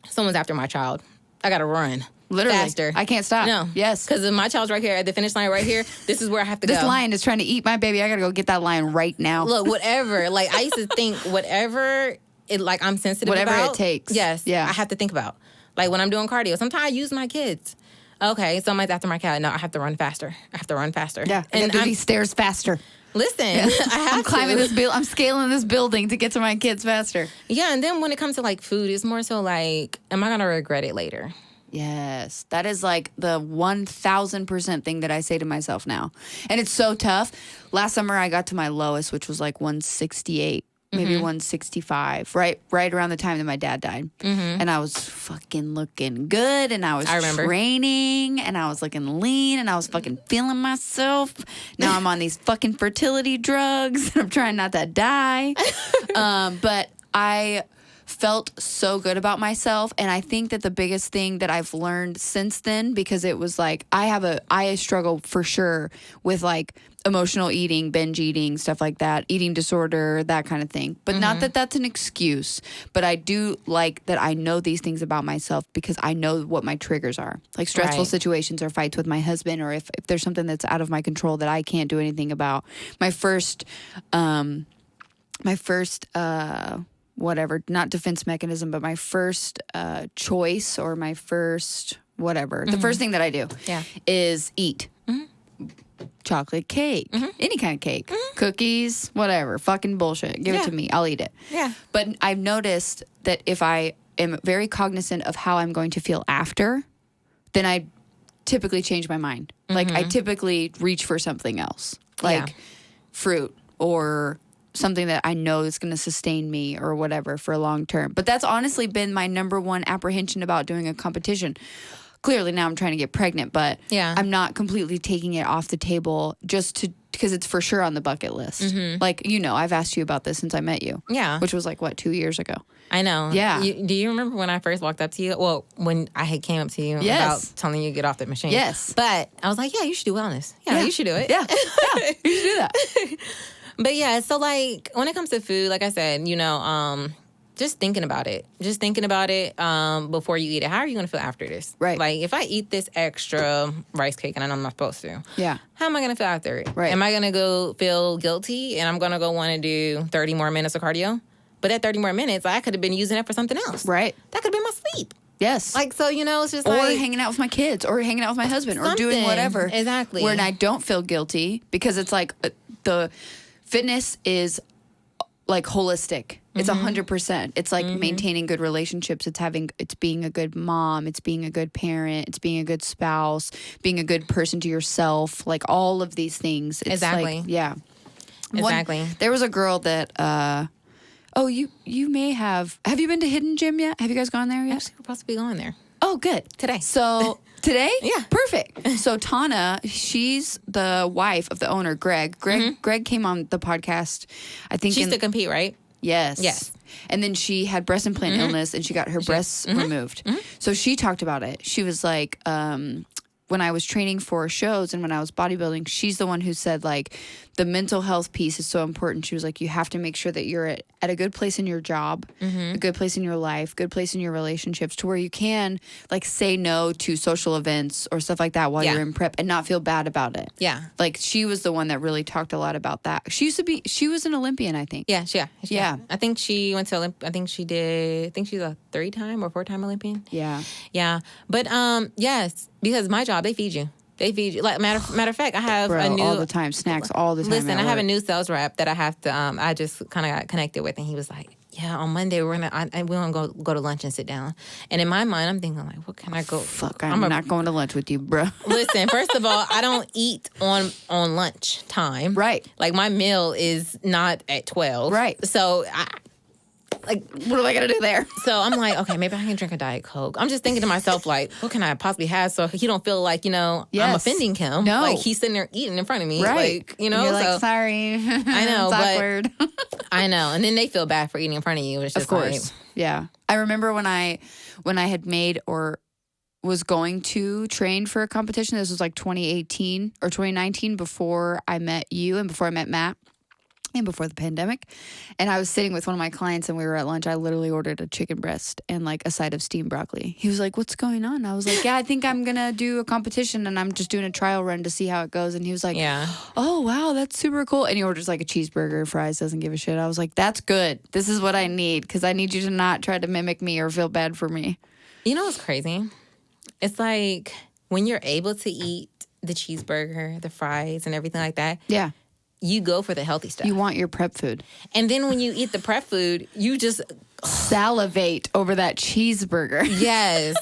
someone's after my child, I gotta run. Literally. Faster. I can't stop. No. Yes. Because if my child's right here at the finish line right here, this is where I have to go. This lion is trying to eat my baby. I got to go get that lion right now. Look, whatever. Like, I used to think whatever like I'm sensitive whatever about. it takes. Yes. Yeah. I have to think about. Like when I'm doing cardio, sometimes I use my kids. Okay, so I'm like after my cat. No, I have to run faster. Yeah. And do these stairs faster. Listen, I have I'm climbing to. this building. I'm scaling this building to get to my kids faster. Yeah, and then when it comes to like food, it's more so like, am I gonna regret it later? Yes, that is like the 1000% thing that I say to myself now. And it's so tough. Last summer I got to my lowest, which was like 168, maybe 165, right around the time that my dad died. And I was fucking looking good, and I was training, and I was looking lean, and I was fucking feeling myself. Now I'm on these fucking fertility drugs, and I'm trying not to die. But I felt so good about myself, and I think that the biggest thing that I've learned since then, because it was like I struggle for sure with like emotional eating, binge eating, stuff like that, eating disorder, that kind of thing. But not that that's an excuse, but I do like that I know these things about myself because I know what my triggers are. Like stressful situations or fights with my husband, or if there's something that's out of my control that I can't do anything about. My first whatever, not defense mechanism, but my first choice, or my first whatever, the first thing that I do is eat. Chocolate cake, any kind of cake, cookies, whatever, fucking bullshit. Give it to me. I'll eat it. Yeah. But I've noticed that if I am very cognizant of how I'm going to feel after, then I typically change my mind. Like I typically reach for something else, like fruit or something that I know is going to sustain me or whatever for a long term. But that's honestly been my number one apprehension about doing a competition. Clearly now I'm trying to get pregnant, but I'm not completely taking it off the table because it's for sure on the bucket list. Like, I've asked you about this since I met you. Yeah. Which was like, 2 years ago? I know. Yeah. Do you remember when I first walked up to you? Well, when I had came up to you about telling you to get off the machine. Yes. But I was like, yeah, you should do wellness. Yeah, you should do it. Yeah. You should do that. But yeah, so like when it comes to food, like I said, just thinking about it. Just thinking about it before you eat it. How are you going to feel after this? Right. Like if I eat this extra rice cake and I know I'm not supposed to. Yeah. How am I going to feel after it? Right. Am I going to go feel guilty and I'm going to go want to do 30 more minutes of cardio? But that 30 more minutes, I could have been using it for something else. Right. That could have been my sleep. Yes. Like, so, it's just or hanging out with my kids or hanging out with my husband or doing whatever. Exactly. Where I don't feel guilty because it's like the fitness is like holistic. It's 100%. It's like maintaining good relationships. It's being a good mom. It's being a good parent. It's being a good spouse, being a good person to yourself. Like all of these things. It's exactly. Like, yeah. Exactly. There was a girl that, you may have you been to Hidden Gym yet? Have you guys gone there yet? Actually, we're supposed to be going there. Oh, good. Today. So today? Yeah. Perfect. So Tana, she's the wife of the owner, Greg. Greg came on the podcast, I think. She used to compete, right? Yes. Yes. And then she had breast implant illness and she got her breasts removed. So she talked about it. She was like, when I was training for shows and when I was bodybuilding, she's the one who said like the mental health piece is so important. She was like, you have to make sure that you're at a good place in your job, a good place in your life, good place in your relationships to where you can like say no to social events or stuff like that while you're in prep and not feel bad about it. Yeah. Like she was the one that really talked a lot about that. She was an Olympian, I think. Yeah. Yeah. I think she went to I think she's a 3-time or 4-time Olympian. Yeah. Yeah. But yes, because my job, they feed you. Like matter of fact, I have a new all the time snacks all the time. Listen, I have a new sales rep that I have to. I just kind of got connected with, and he was like, "Yeah, on Monday we're gonna go to lunch and sit down." And in my mind, I'm thinking like, "What can I go?" Fuck, I'm not going to lunch with you, bro. Listen, first of all, I don't eat on lunch time. Right. Like my meal is not at 12. Right. So like, what am I going to do there? So I'm like, okay, maybe I can drink a Diet Coke. I'm just thinking to myself, like, what can I possibly have so he don't feel like, I'm offending him. No. Like, he's sitting there eating in front of me. Right. Like, and you're like, sorry. I know. It's awkward. I know. And then they feel bad for eating in front of you. It's just of course. Like, yeah. I remember when I had made or was going to train for a competition. This was like 2018 or 2019 before I met you and before I met Matt. and before the pandemic. And I was sitting with one of my clients and we were at lunch. I literally ordered a chicken breast and like a side of steamed broccoli. He was like, what's going on? I was like, yeah, I think I'm going to do a competition and I'm just doing a trial run to see how it goes. And he was like, oh, wow, that's super cool. And he orders like a cheeseburger, fries, doesn't give a shit. I was like, that's good. This is what I need because I need you to not try to mimic me or feel bad for me. You know what's crazy? It's like when you're able to eat the cheeseburger, the fries, and everything like that. Yeah. You go for the healthy stuff. You want your prep food. And then when you eat the prep food, you just salivate over that cheeseburger. Yes.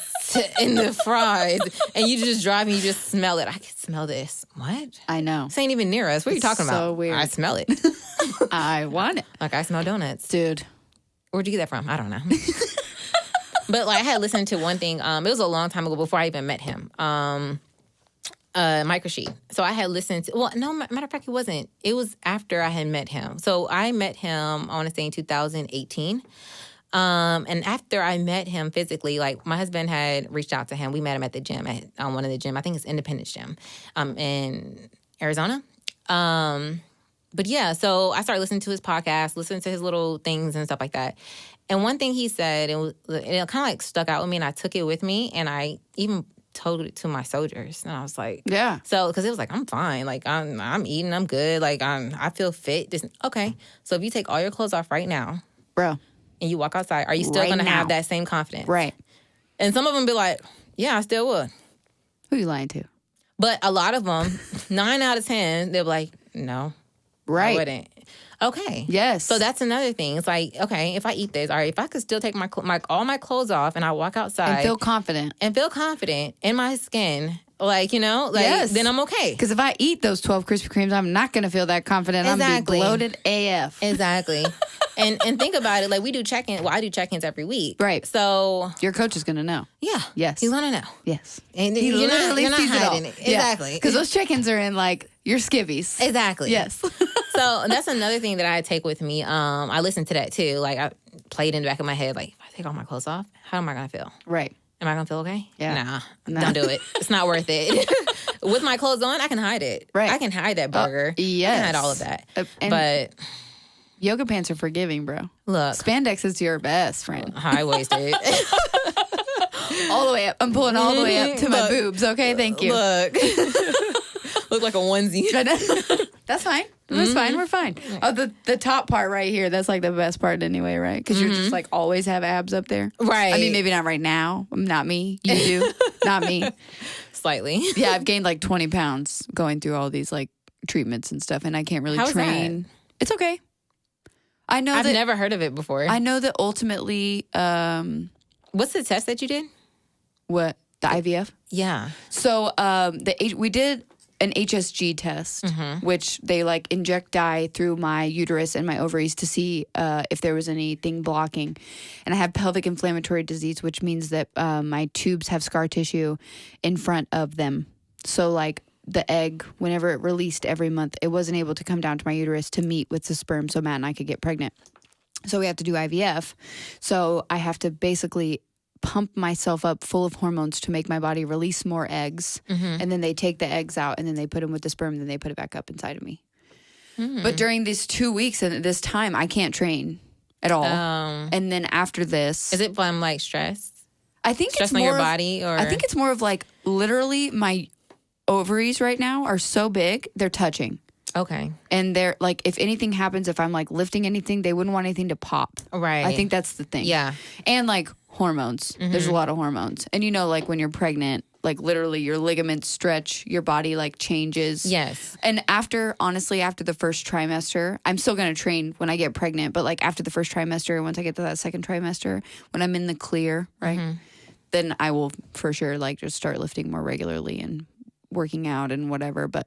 And the fries. And you just drive and you just smell it. I can smell this. What? I know. This ain't even near us. What are you talking about? So weird. I smell it. I want it. Like I smell donuts. Dude. Where'd you get that from? I don't know. But like I had listened to one thing. It was a long time ago before I even met him. Microsheet. So I had listened to, well, no, matter of fact, it wasn't. It was after I had met him. So I met him, I want to say in 2018. And after I met him physically, like my husband had reached out to him. We met him at the gym, at one of the gym. I think it's Independence Gym in Arizona. But yeah, so I started listening to his podcast, listening to his little things and stuff like that. And one thing he said, it kind of like stuck out with me and I took it with me and I even told it to my soldiers. And I was like, yeah. So, because it was like, I'm fine. Like, I'm eating. I'm good. Like, I feel fit. Okay. So if you take all your clothes off right now. Bro. And you walk outside, are you still going to have that same confidence? Right. And some of them be like, yeah, I still would. Who you lying to? But a lot of them, 9 out of 10, they're like, no. Right. I wouldn't. Okay. Yes. So that's another thing. It's like, okay, if I eat this, all right, if I could still take all my clothes off and I walk outside. And feel confident. In my skin, like, you know, like, yes. Then I'm okay. Because if I eat those 12 Krispy Kremes, I'm not going to feel that confident. Exactly. I'm going to be bloated AF. Exactly. and think about it. Like, we do check-in. Well, I do check-ins every week. Right. So. Your coach is going to know. Yeah. Yes. He's going to know. Yes. And you're not hiding it. Exactly. Because those check-ins are in, like, your skivvies. Exactly. Yes. So that's another thing that I take with me. I listen to that too. Like I played in the back of my head, like if I take all my clothes off, how am I gonna feel? Right. Am I gonna feel okay? Yeah. Nah. Don't do it. It's not worth it. With my clothes on, I can hide it. Right. I can hide that burger. Yes. I can hide all of that. But yoga pants are forgiving, bro. Look. Spandex is your best friend. High-waisted. All the way up. I'm pulling all the way up to my boobs. Okay, thank you. Look. Look like a onesie. That's fine. That's fine. We're fine. Oh, the top part right here, that's like the best part anyway, right? Because you're just like always have abs up there. Right. I mean, maybe not right now. Not me. You do. Not me. Slightly. Yeah, I've gained like 20 pounds going through all these like treatments and stuff, and I can't really train. That? It's okay. I've never heard of it before. I know that ultimately. What's the test that you did? What? The IVF? Yeah. So we did an HSG test, which they like inject dye through my uterus and my ovaries to see if there was anything blocking. And I have pelvic inflammatory disease, which means that my tubes have scar tissue in front of them. So like the egg, whenever it released every month, it wasn't able to come down to my uterus to meet with the sperm so Matt and I could get pregnant. So we have to do IVF. So I have to basically pump myself up full of hormones to make my body release more eggs. And then they take the eggs out and then they put them with the sperm and then they put it back up inside of me. But during these 2 weeks and this time, I can't train at all. And then after this. Is it from like stress? I think stress it's more on your body? Or? I think it's more of like literally my ovaries right now are so big, they're touching. Okay. And they're like, if anything happens, if I'm like lifting anything, they wouldn't want anything to pop. Right. I think that's the thing. Yeah. And like hormones. There's a lot of hormones. And you know, like when you're pregnant, like literally your ligaments stretch, your body like changes. Yes. And honestly, after the first trimester, I'm still going to train when I get pregnant. But like after the first trimester, once I get to that second trimester, when I'm in the clear, right, then I will for sure like just start lifting more regularly and working out and whatever. But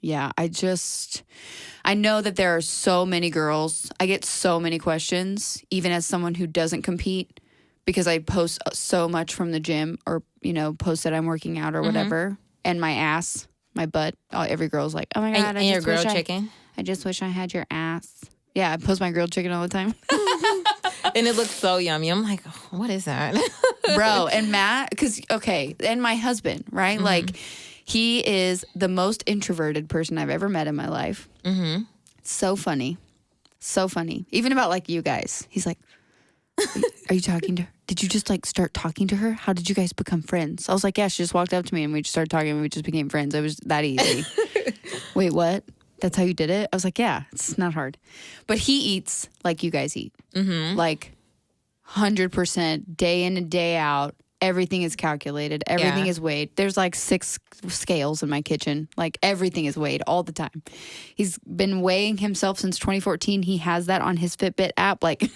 yeah, I know that there are so many girls. I get so many questions, even as someone who doesn't compete, because I post so much from the gym or, you know, post that I'm working out or whatever. And my ass, my butt, every girl's like, oh my God, and your grilled chicken? I just wish I had your ass. Yeah, I post my grilled chicken all the time. And it looks so yummy. I'm like, oh, what is that? Bro, and Matt, and my husband, right? Like, he is the most introverted person I've ever met in my life. It's so funny. So funny. Even about like you guys. He's like, are you talking to her? Did you just like start talking to her? How did you guys become friends? I was like, yeah, she just walked up to me and we just started talking and we just became friends. It was that easy. Wait, what? That's how you did it? I was like, yeah, it's not hard. But he eats like you guys eat. Like 100% day in and day out. Everything is calculated. Everything is weighed. There's like 6 scales in my kitchen. Like everything is weighed all the time. He's been weighing himself since 2014. He has that on his Fitbit app. Like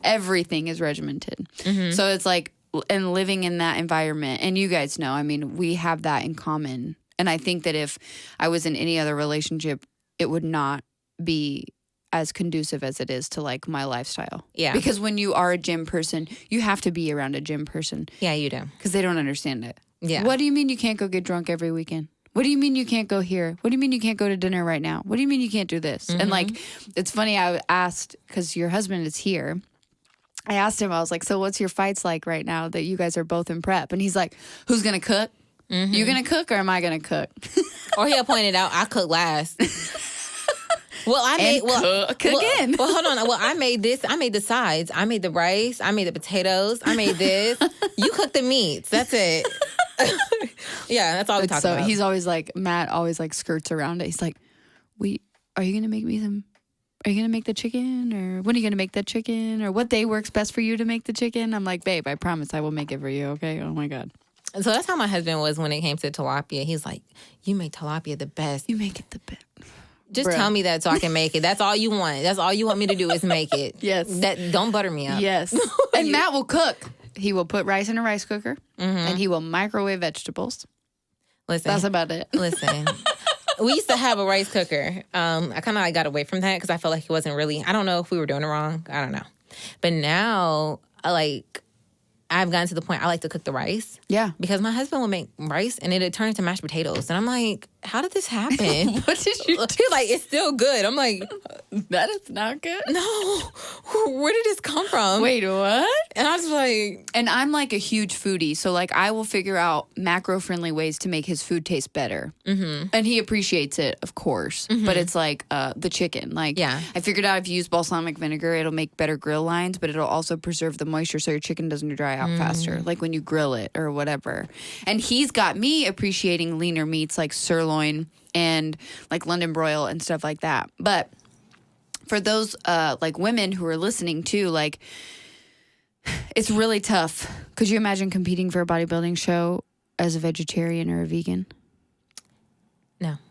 everything is regimented. So it's like, and living in that environment. And you guys know, I mean, we have that in common. And I think that if I was in any other relationship, it would not be as conducive as it is to like my lifestyle. Yeah. Because when you are a gym person, you have to be around a gym person. Yeah, you do. Because they don't understand it. Yeah. What do you mean you can't go get drunk every weekend? What do you mean you can't go here? What do you mean you can't go to dinner right now? What do you mean you can't do this? And like, it's funny, I asked, because your husband is here. I asked him, I was like, so what's your fights like right now that you guys are both in prep? And he's like, who's going to cook? You going to cook or am I going to cook? Or he'll point it out, I cook last. Well, I made cook again. Well, hold on. Well, I made this. I made the sides. I made the rice. I made the potatoes. I made this. You cook the meats. That's it. Yeah, that's all we talk about. He's always like, Matt always like skirts around it. He's like, are you gonna make me some? Are you gonna make the chicken, or when are you gonna make that chicken, or what day works best for you to make the chicken? I'm like, babe, I promise I will make it for you. Okay? Oh my God. So that's how my husband was when it came to tilapia. He's like, you make tilapia the best. You make it the best. Just tell me that so I can make it. That's all you want. That's all you want me to do is make it. Yes. Don't butter me up. Yes. And Matt will cook. He will put rice in a rice cooker, and he will microwave vegetables. Listen. That's about it. Listen. We used to have a rice cooker. I kind of like got away from that because I felt like it wasn't really, I don't know if we were doing it wrong. I don't know. But now, I've gotten to the point I like to cook the rice. Yeah. Because my husband will make rice and it'd turn into mashed potatoes. And I'm like, how did this happen? What did you do? He's like, it's still good. I'm like, that is not good. No. Where did this come from? Wait, what? And I was like... And I'm like a huge foodie. So like I will figure out macro-friendly ways to make his food taste better. And he appreciates it, of course. But it's like the chicken. Like I figured out if you use balsamic vinegar, it'll make better grill lines, but it'll also preserve the moisture so your chicken doesn't dry out faster. Like when you grill it or whatever. And he's got me appreciating leaner meats like sirloin and like London broil and stuff like that. But for those like women who are listening too, like it's really tough. Could you imagine competing for a bodybuilding show as a vegetarian or a vegan?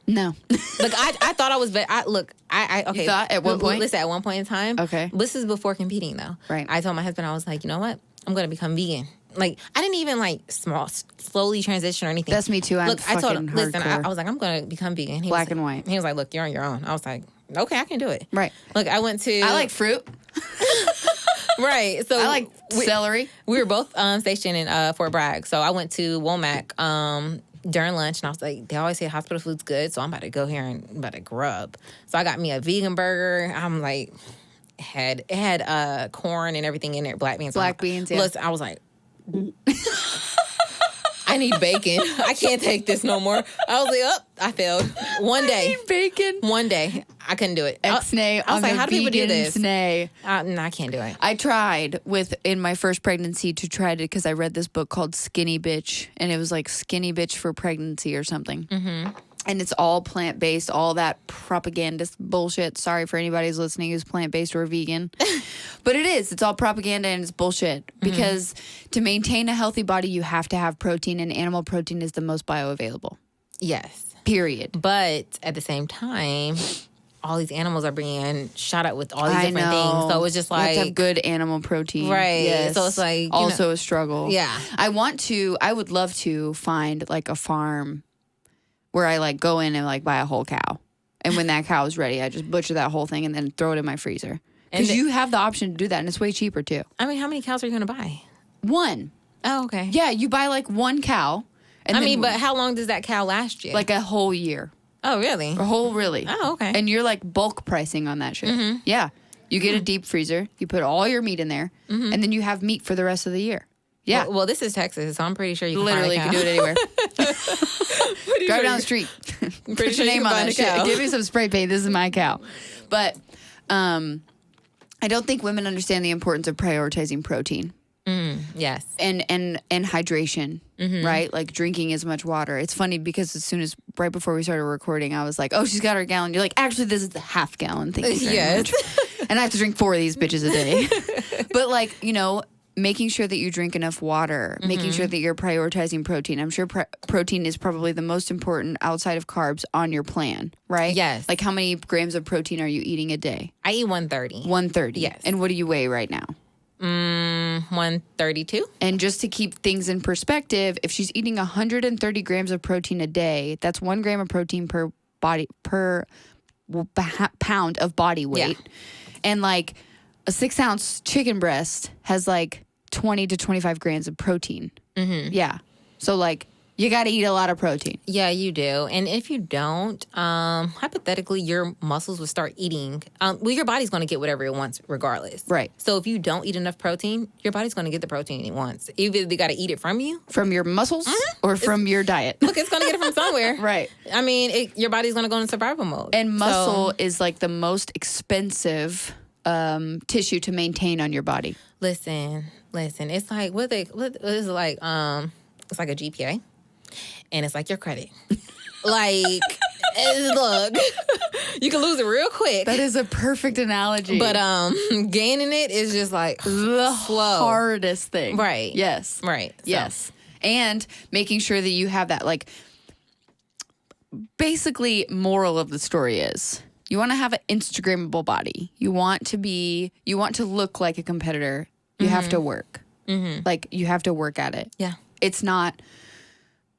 No. Look, I thought I was. Okay. You thought at one point? Listen, at one point in time. Okay. This is before competing though. Right. I told my husband, I was like, you know what? I'm going to become vegan. Like, I didn't even slowly transition or anything. That's me too. I told him, listen, I was like, I'm going to become vegan. Black and white. He was like, look, you're on your own. I was like, okay, I can do it. Right. Look, I went to. I like fruit. Right. So I like celery. We were both stationed in Fort Bragg. So I went to Womack during lunch, and I was like, they always say hospital food's good, so I'm about to go here and about to grub. So I got me a vegan burger. I'm like, it had corn and everything in there, black beans. Black beans, yeah. Listen, I was like, I need bacon. I can't take this no more. I was like, I failed. One day. I need bacon. One day. I couldn't do it. Ex-nay. I was like, how do people do this? Nay. No, I can't do it. I tried in my first pregnancy because I read this book called Skinny Bitch, and it was like Skinny Bitch for Pregnancy or something. And it's all plant-based, all that propagandist bullshit. Sorry for anybody who's listening who's plant-based or vegan. But it is. It's all propaganda and it's bullshit. Because to maintain a healthy body, you have to have protein, and animal protein is the most bioavailable. Yes. Period. But at the same time, all these animals are being shot at with all these different things. So it's just like... You have to have good animal protein. Right. Yes. So it's like... Also a struggle. Yeah. I would love to find like a farm where I like go in and like buy a whole cow. And when that cow is ready, I just butcher that whole thing and then throw it in my freezer. Because you have the option to do that, and it's way cheaper too. I mean, how many cows are you going to buy? One. Oh, okay. Yeah, you buy like one cow. And but how long does that cow last you? Like a whole year. Oh, really? Really. Oh, okay. And you're like bulk pricing on that shit. Yeah. You get a deep freezer, you put all your meat in there, and then you have meat for the rest of the year. Yeah. Well, this is Texas, so I'm pretty sure you can literally find a cow. can do it anywhere. Drive down the street. Put your name on that shit. Give me some spray paint. This is my cow. But I don't think women understand the importance of prioritizing protein. Yes. And hydration, right? Like drinking as much water. It's funny because right before we started recording, I was like, oh, she's got her gallon. You're like, actually, this is the half gallon. Thank you very much. And I have to drink 4 of these bitches a day. But like, making sure that you drink enough water, making sure that you're prioritizing protein. I'm sure protein is probably the most important outside of carbs on your plan, right? Yes. Like how many grams of protein are you eating a day? I eat 130. 130. Yes. And what do you weigh right now? 132. And just to keep things in perspective, if she's eating 130 grams of protein a day, that's 1 gram of protein per pound of body weight. Yeah. And like a 6-ounce chicken breast has like 20 to 25 grams of protein. Yeah. So like you got to eat a lot of protein. Yeah, you do. And if you don't, hypothetically, your muscles will start eating. Your body's going to get whatever it wants regardless. Right. So if you don't eat enough protein, your body's going to get the protein it wants. Either they got to eat it from you. From your muscles or from your diet. Look, it's going to get it from somewhere. Right. I mean, your body's going to go into survival mode. And muscle is like the most expensive tissue to maintain on your body. Listen. It's like, what is it like? It's like a GPA. And it's like your credit. Like, look, you can lose it real quick. That is a perfect analogy. But gaining it is just like the slow. Hardest thing. Right. Yes. Right. Yes. And making sure that you have that, like, basically, moral of the story is you want to have an Instagrammable body. You want to look like a competitor. You have to work. Like, you have to work at it. Yeah. It's not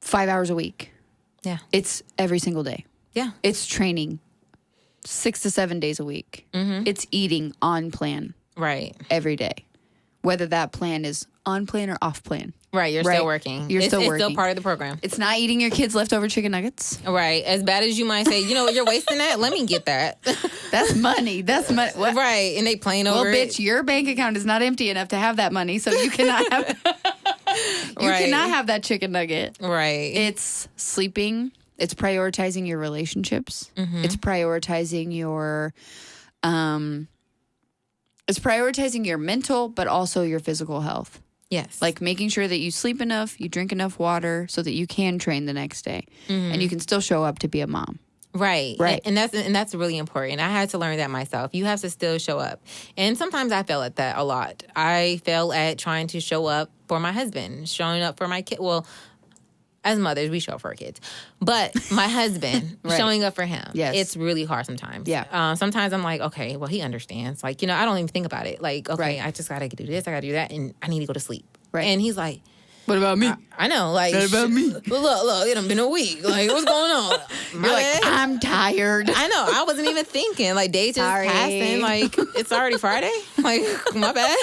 5 hours a week. Yeah. It's every single day. Yeah. It's training 6 to 7 days a week. It's eating on plan. Right. Every day. Whether that plan is on plan or off plan. Right. You're still working. It's still part of the program. It's not eating your kids' leftover chicken nuggets. Right. As bad as you might say, you're wasting that. Let me get that. That's money. That's money. What? Right. And they playing over it. Well, bitch, your bank account is not empty enough to have that money, so you cannot have cannot have that chicken nugget. Right. It's sleeping. It's prioritizing your relationships. It's prioritizing your mental, but also your physical health. Yes. Like making sure that you sleep enough, you drink enough water so that you can train the next day and you can still show up to be a mom. Right. And that's really important. I had to learn that myself. You have to still show up. And sometimes I fail at that a lot. I fail at trying to show up for my husband, showing up for my kid. Well, as mothers, we show up for our kids. But my husband, showing up for him, it's really hard sometimes. Yeah. Sometimes I'm like, okay, well, he understands. Like, I don't even think about it. Like, okay, I just got to do this, I got to do that, and I need to go to sleep. Right. And he's like, what about me? I know. Like, what about me? Look, it done been a week. Like, what's going on? You're like, I'm tired. I know. I wasn't even thinking. Like, days just passing. Like, it's already Friday. Like, my bad.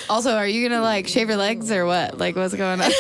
Also, are you going to, like, shave your legs or what? Like, what's going on?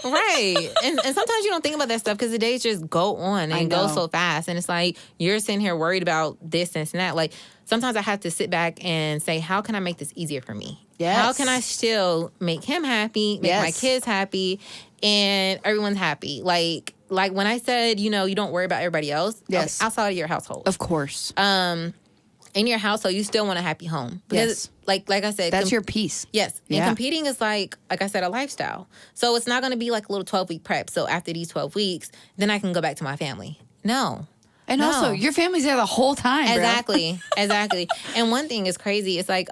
Right. And sometimes you don't think about that stuff because the days just go on and go so fast. And it's like, you're sitting here worried about this and that. Like, sometimes I have to sit back and say, how can I make this easier for me? Yes. How can I still make him happy, make my kids happy, and everyone's happy? Like when I said, you don't worry about everybody else. Yes. Outside of your household. Of course. In your household, you still want a happy home. Because, like I said. That's your peace. Yes. And competing is like I said, a lifestyle. So it's not going to be like a little 12-week prep. So after these 12 weeks, then I can go back to my family. No. And also, your family's there the whole time, Exactly. And one thing is crazy. It's like,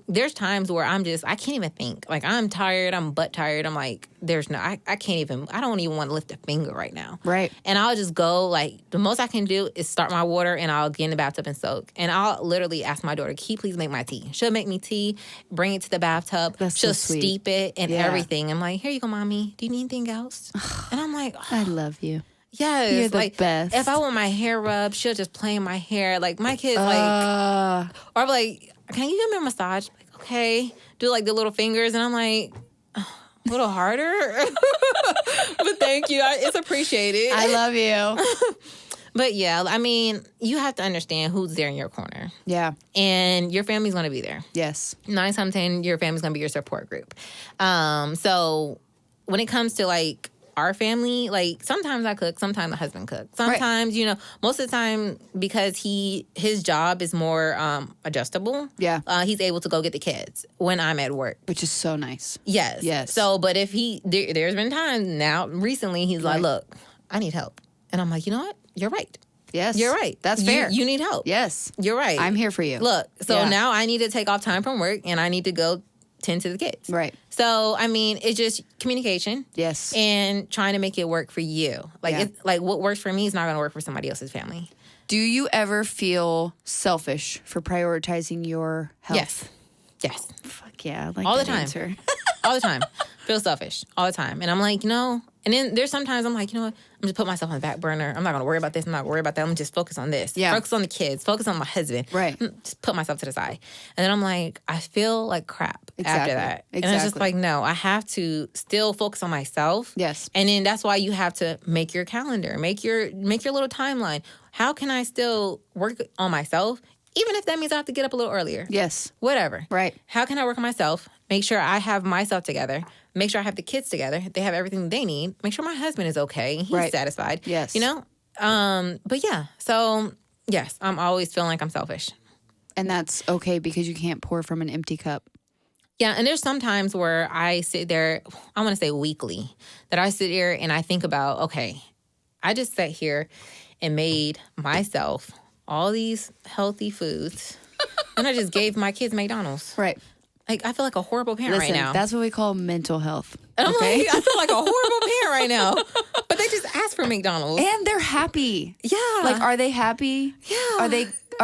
there's times where I can't even think. Like, I'm tired. I'm butt tired. I'm like, I don't even want to lift a finger right now. Right. And I'll just go, like, the most I can do is start my water and I'll get in the bathtub and soak. And I'll literally ask my daughter, can you please make my tea? She'll make me tea, bring it to the bathtub. She'll steep it and everything. I'm like, here you go, mommy. Do you need anything else? And I'm like, I love you. Yes, you're the best. If I want my hair rubbed, she'll just play in my hair. Like my kids, or I'm like, can you give me a massage? Like, okay, do like the little fingers, and I'm like, a little harder. But thank you, it's appreciated. I love you. But yeah, I mean, you have to understand who's there in your corner. Yeah, and your family's going to be there. Yes, 9 times out of 10, your family's going to be your support group. So when it comes to like our family, like sometimes I cook, sometimes my husband cooks. Sometimes, you know, most of the time because his job is more adjustable. Yeah. He's able to go get the kids when I'm at work. Which is so nice. Yes. Yes. So, but if there's been times now recently he's like, look, I need help. And I'm like, you know what? You're right. Yes. You're right. That's fair. You need help. Yes. You're right. I'm here for you. Look, so now I need to take off time from work and I need to go tend to the kids. Right. So, I mean, it's just communication. Yes. And trying to make it work for you. Like, it's, like what works for me is not going to work for somebody else's family. Do you ever feel selfish for prioritizing your health? Yes. Yes. Fuck yeah. I like all that the time. answer. All the time. Feel selfish. All the time. And I'm like, you know, and then there's sometimes I'm like, you know what? I'm just put myself on the back burner. I'm not going to worry about this. I'm not going to worry about that. I'm just focus on this. Yeah. Focus on the kids. Focus on my husband. Right. Just put myself to the side. And then I'm like, I feel like crap after that. Exactly. And it's just like, no, I have to still focus on myself. Yes. And then that's why you have to make your calendar, make your little timeline. How can I still work on myself? Even if that means I have to get up a little earlier. Yes. Whatever. Right. How can I work on myself? Make sure I have myself together. Make sure I have the kids together. They have everything they need. Make sure my husband is okay. He's satisfied. Yes. You know? But yeah. So, yes, I'm always feeling like I'm selfish. And that's okay because you can't pour from an empty cup. Yeah, and there's some times where I sit there, I want to say weekly, that I sit here and I think about, okay, I just sat here and made myself all these healthy foods, and I just gave my kids McDonald's. Right. Like, I feel like a horrible parent Listen, right now. that's what we call mental health. And I'm like, I feel like a horrible parent right now. But they just asked for McDonald's. And they're happy. Yeah. Like, are they happy? Yeah. Are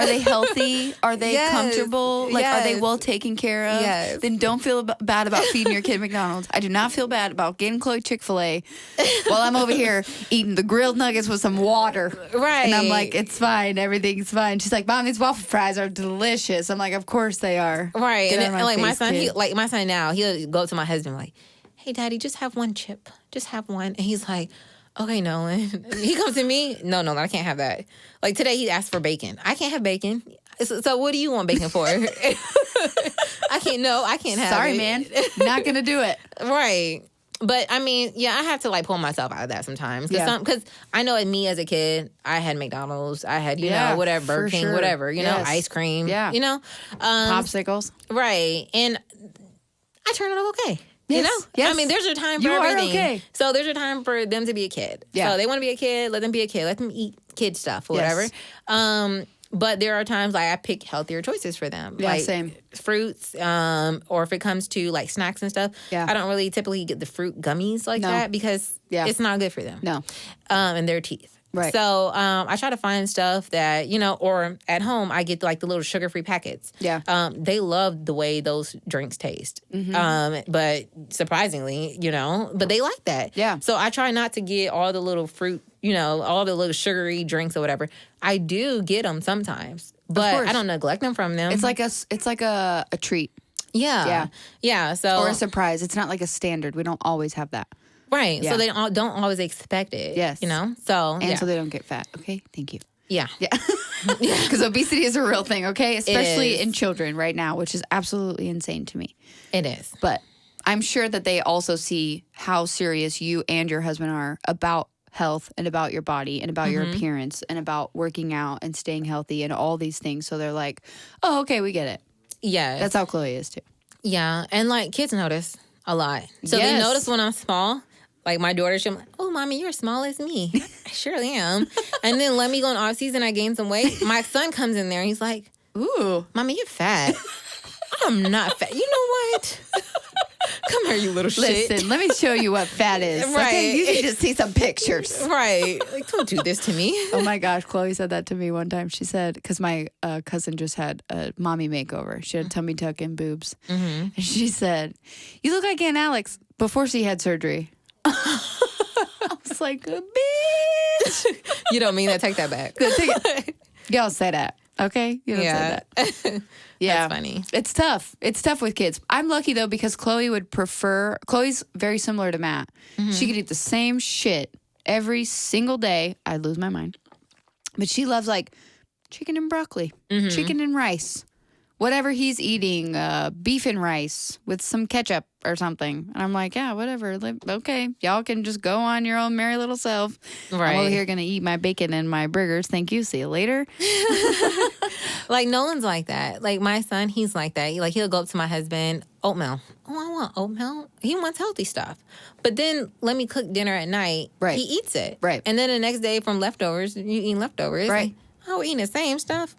they healthy? Are they comfortable? Like, are they well taken care of? Yes. Then don't feel bad about feeding your kid McDonald's. I do not feel bad about getting Chloe Chick-fil-A while I'm over here eating the grilled nuggets with some water. Right. And I'm like, it's fine. Everything's fine. She's like, Mom, these waffle fries are delicious. I'm like, of course they are. Right. Get And out of like face, my son now, he'll go to my husband like, hey, Daddy, just have one chip. Just have one. And he's like, okay, Nolan. He comes to me, no, I can't have that. Like today he asked for bacon. I can't have bacon. So what do you want bacon for? I can't have it. Sorry, man. Not going to do it. Right. But I mean, yeah, I have to like pull myself out of that sometimes. Because I know me as a kid, I had McDonald's, I had, you know, whatever, Burger King, whatever, you know, ice cream, you know. Popsicles. Right. And I turned out okay. Yes. You know? Yes. I mean, there's a time for you everything. Are okay. So there's a time for them to be a kid. Yeah. So they want to be a kid, let them be a kid. Let them eat kid stuff or whatever. But there are times like I pick healthier choices for them. Yeah, like same. Fruits, or if it comes to like snacks and stuff, I don't really typically get the fruit gummies like that because it's not good for them. No. And their teeth. Right. So I try to find stuff that, you know, or at home I get like the little sugar-free packets. Yeah. They love the way those drinks taste. But surprisingly, you know, but they like that. Yeah. So I try not to get all the little fruit, you know, all the little sugary drinks or whatever. I do get them sometimes, but I don't neglect them from them. It's like a treat. Yeah. So Or a surprise. It's not like a standard. We don't always have that. Right. Yeah. So they don't always expect it. Yes. You know? So And so they don't get fat. Okay. Thank you. Yeah. Yeah. Because obesity is a real thing, okay? Especially in children right now, which is absolutely insane to me. It is. But I'm sure that they also see how serious you and your husband are about health and about your body and about your appearance and about working out and staying healthy and all these things. So they're like, oh, okay, we get it. Yeah. That's how Chloe is too. Yeah. And like kids notice a lot. So they notice when I'm small. Like my daughter, she'll be like, oh, Mommy, you're as small as me. I surely am. And then let me go in off season, I gain some weight. My son comes in there and he's like, ooh, Mommy, you're fat. I'm not fat. You know what? Come here, you little shit. Listen, let me show you what fat is. Right. Okay, you can just see some pictures. Right. Like, don't do this to me. Oh my gosh, Chloe said that to me one time. She said, because my cousin just had a mommy makeover. She had tummy tuck and boobs. And she said, you look like Aunt Alex before she had surgery. I was like, bitch. You don't mean that. Take that back. Y'all say that, okay? You don't say that. Yeah. That's funny. It's tough. It's tough with kids. I'm lucky, though, because Chloe's very similar to Matt. She could eat the same shit every single day. I'd lose my mind. But she loves, like, chicken and broccoli, chicken and rice, whatever he's eating, beef and rice with some ketchup or something. And I'm like, yeah, whatever. Like, okay, y'all can just go on your own merry little self. Right. I'm over here going to eat my bacon and my burgers. Thank you. See you later. Like, Nolan's like that. Like, my son, he's like that. He'll go up to my husband, oatmeal. Oh, I want oatmeal. He wants healthy stuff. But then let me cook dinner at night. Right. He eats it. Right. And then the next day from leftovers, you eat leftovers. Right. Like, oh, we're eating the same stuff.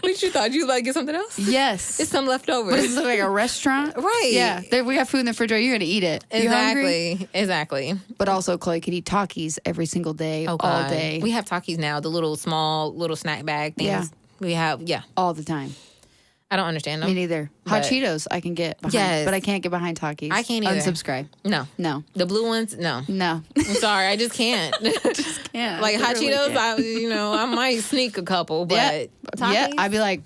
What you thought? You was about to get something else? Yes. It's some leftovers. But it's like a restaurant? Right. Yeah. We got food in the refrigerator. You're going to eat it. You hungry? Exactly. But also, Chloe could eat Takis every single day, all day. We have Takis now, the little snack bag things. Yeah. We have, all the time. I don't understand them. Me neither. Hot Cheetos I can get behind. Yes. But I can't get behind Takis. I can't either. Unsubscribe. No. The blue ones, no. No. I'm sorry, I just can't. Just can't. Like Hot Cheetos, I might sneak a couple, but Takis? Yeah, I'd be like,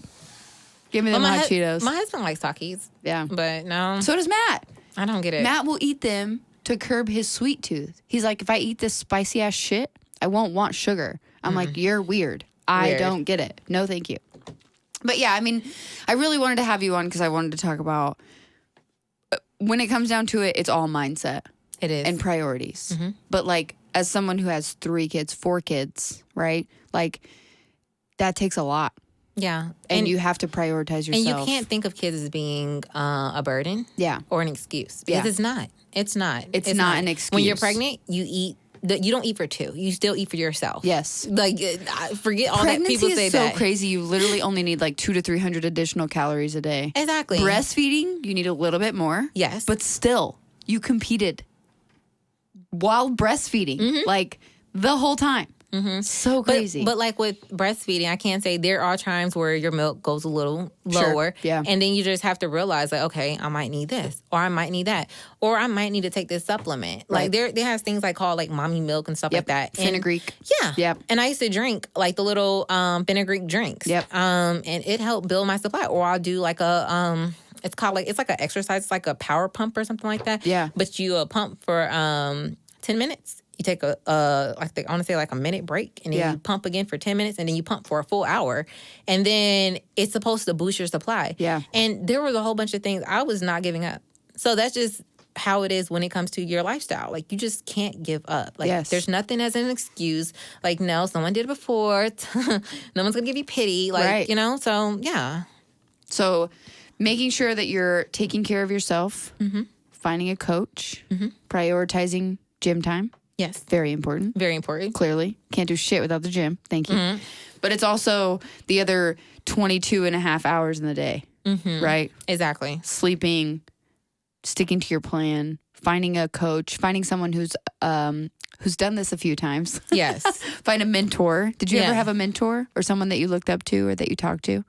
give me them Hot Cheetos. My husband likes Takis. Yeah. But no. So does Matt. I don't get it. Matt will eat them to curb his sweet tooth. He's like, if I eat this spicy ass shit, I won't want sugar. I'm like, you're weird. I don't get it. No, thank you. But yeah, I mean, I really wanted to have you on because I wanted to talk about when it comes down to it, it's all mindset. It is. And priorities. Mm-hmm. But like, as someone who has 4 kids, right? Like, that takes a lot. Yeah. And you have to prioritize yourself. And you can't think of kids as being a burden. Yeah. Or an excuse. Because it's not. It's not. It's not an excuse. When you're pregnant, you eat. You don't eat for 2. You still eat for yourself. Yes. Like, forget all that people say that. Pregnancy is so crazy. You literally only need like 200 to 300 additional calories a day. Exactly. Breastfeeding, you need a little bit more. Yes. But still, you competed while breastfeeding, like the whole time. Mm-hmm. So crazy. But like with breastfeeding, I can say there are times where your milk goes a little lower. Yeah. And then you just have to realize, like, okay, I might need this, or I might need that, or I might need to take this supplement. Like there has things like called like mommy milk and stuff like that. Fenugreek. Yeah. Yep. And I used to drink like the little fenugreek drinks. Yep. And it helped build my supply. Or I'll do like a it's like an exercise. It's like a power pump or something like that. Yeah. But you pump for 10 minutes. You take I want to say like a minute break, and then you pump again for 10 minutes, and then you pump for a full hour. And then it's supposed to boost your supply. Yeah. And there was a whole bunch of things I was not giving up. So that's just how it is when it comes to your lifestyle. Like, you just can't give up. Like, there's nothing as an excuse. Like, no, someone did it before. No one's going to give you pity. Like, you know? So, yeah. So, making sure that you're taking care of yourself, finding a coach, prioritizing gym time. Yes. Very important. Very important. Clearly. Can't do shit without the gym. Thank you. But it's also the other 22 and a half hours in the day, right? Exactly. Sleeping, sticking to your plan, finding a coach, finding someone who's done this a few times. Yes. Find a mentor. Did you ever have a mentor or someone that you looked up to or that you talked to?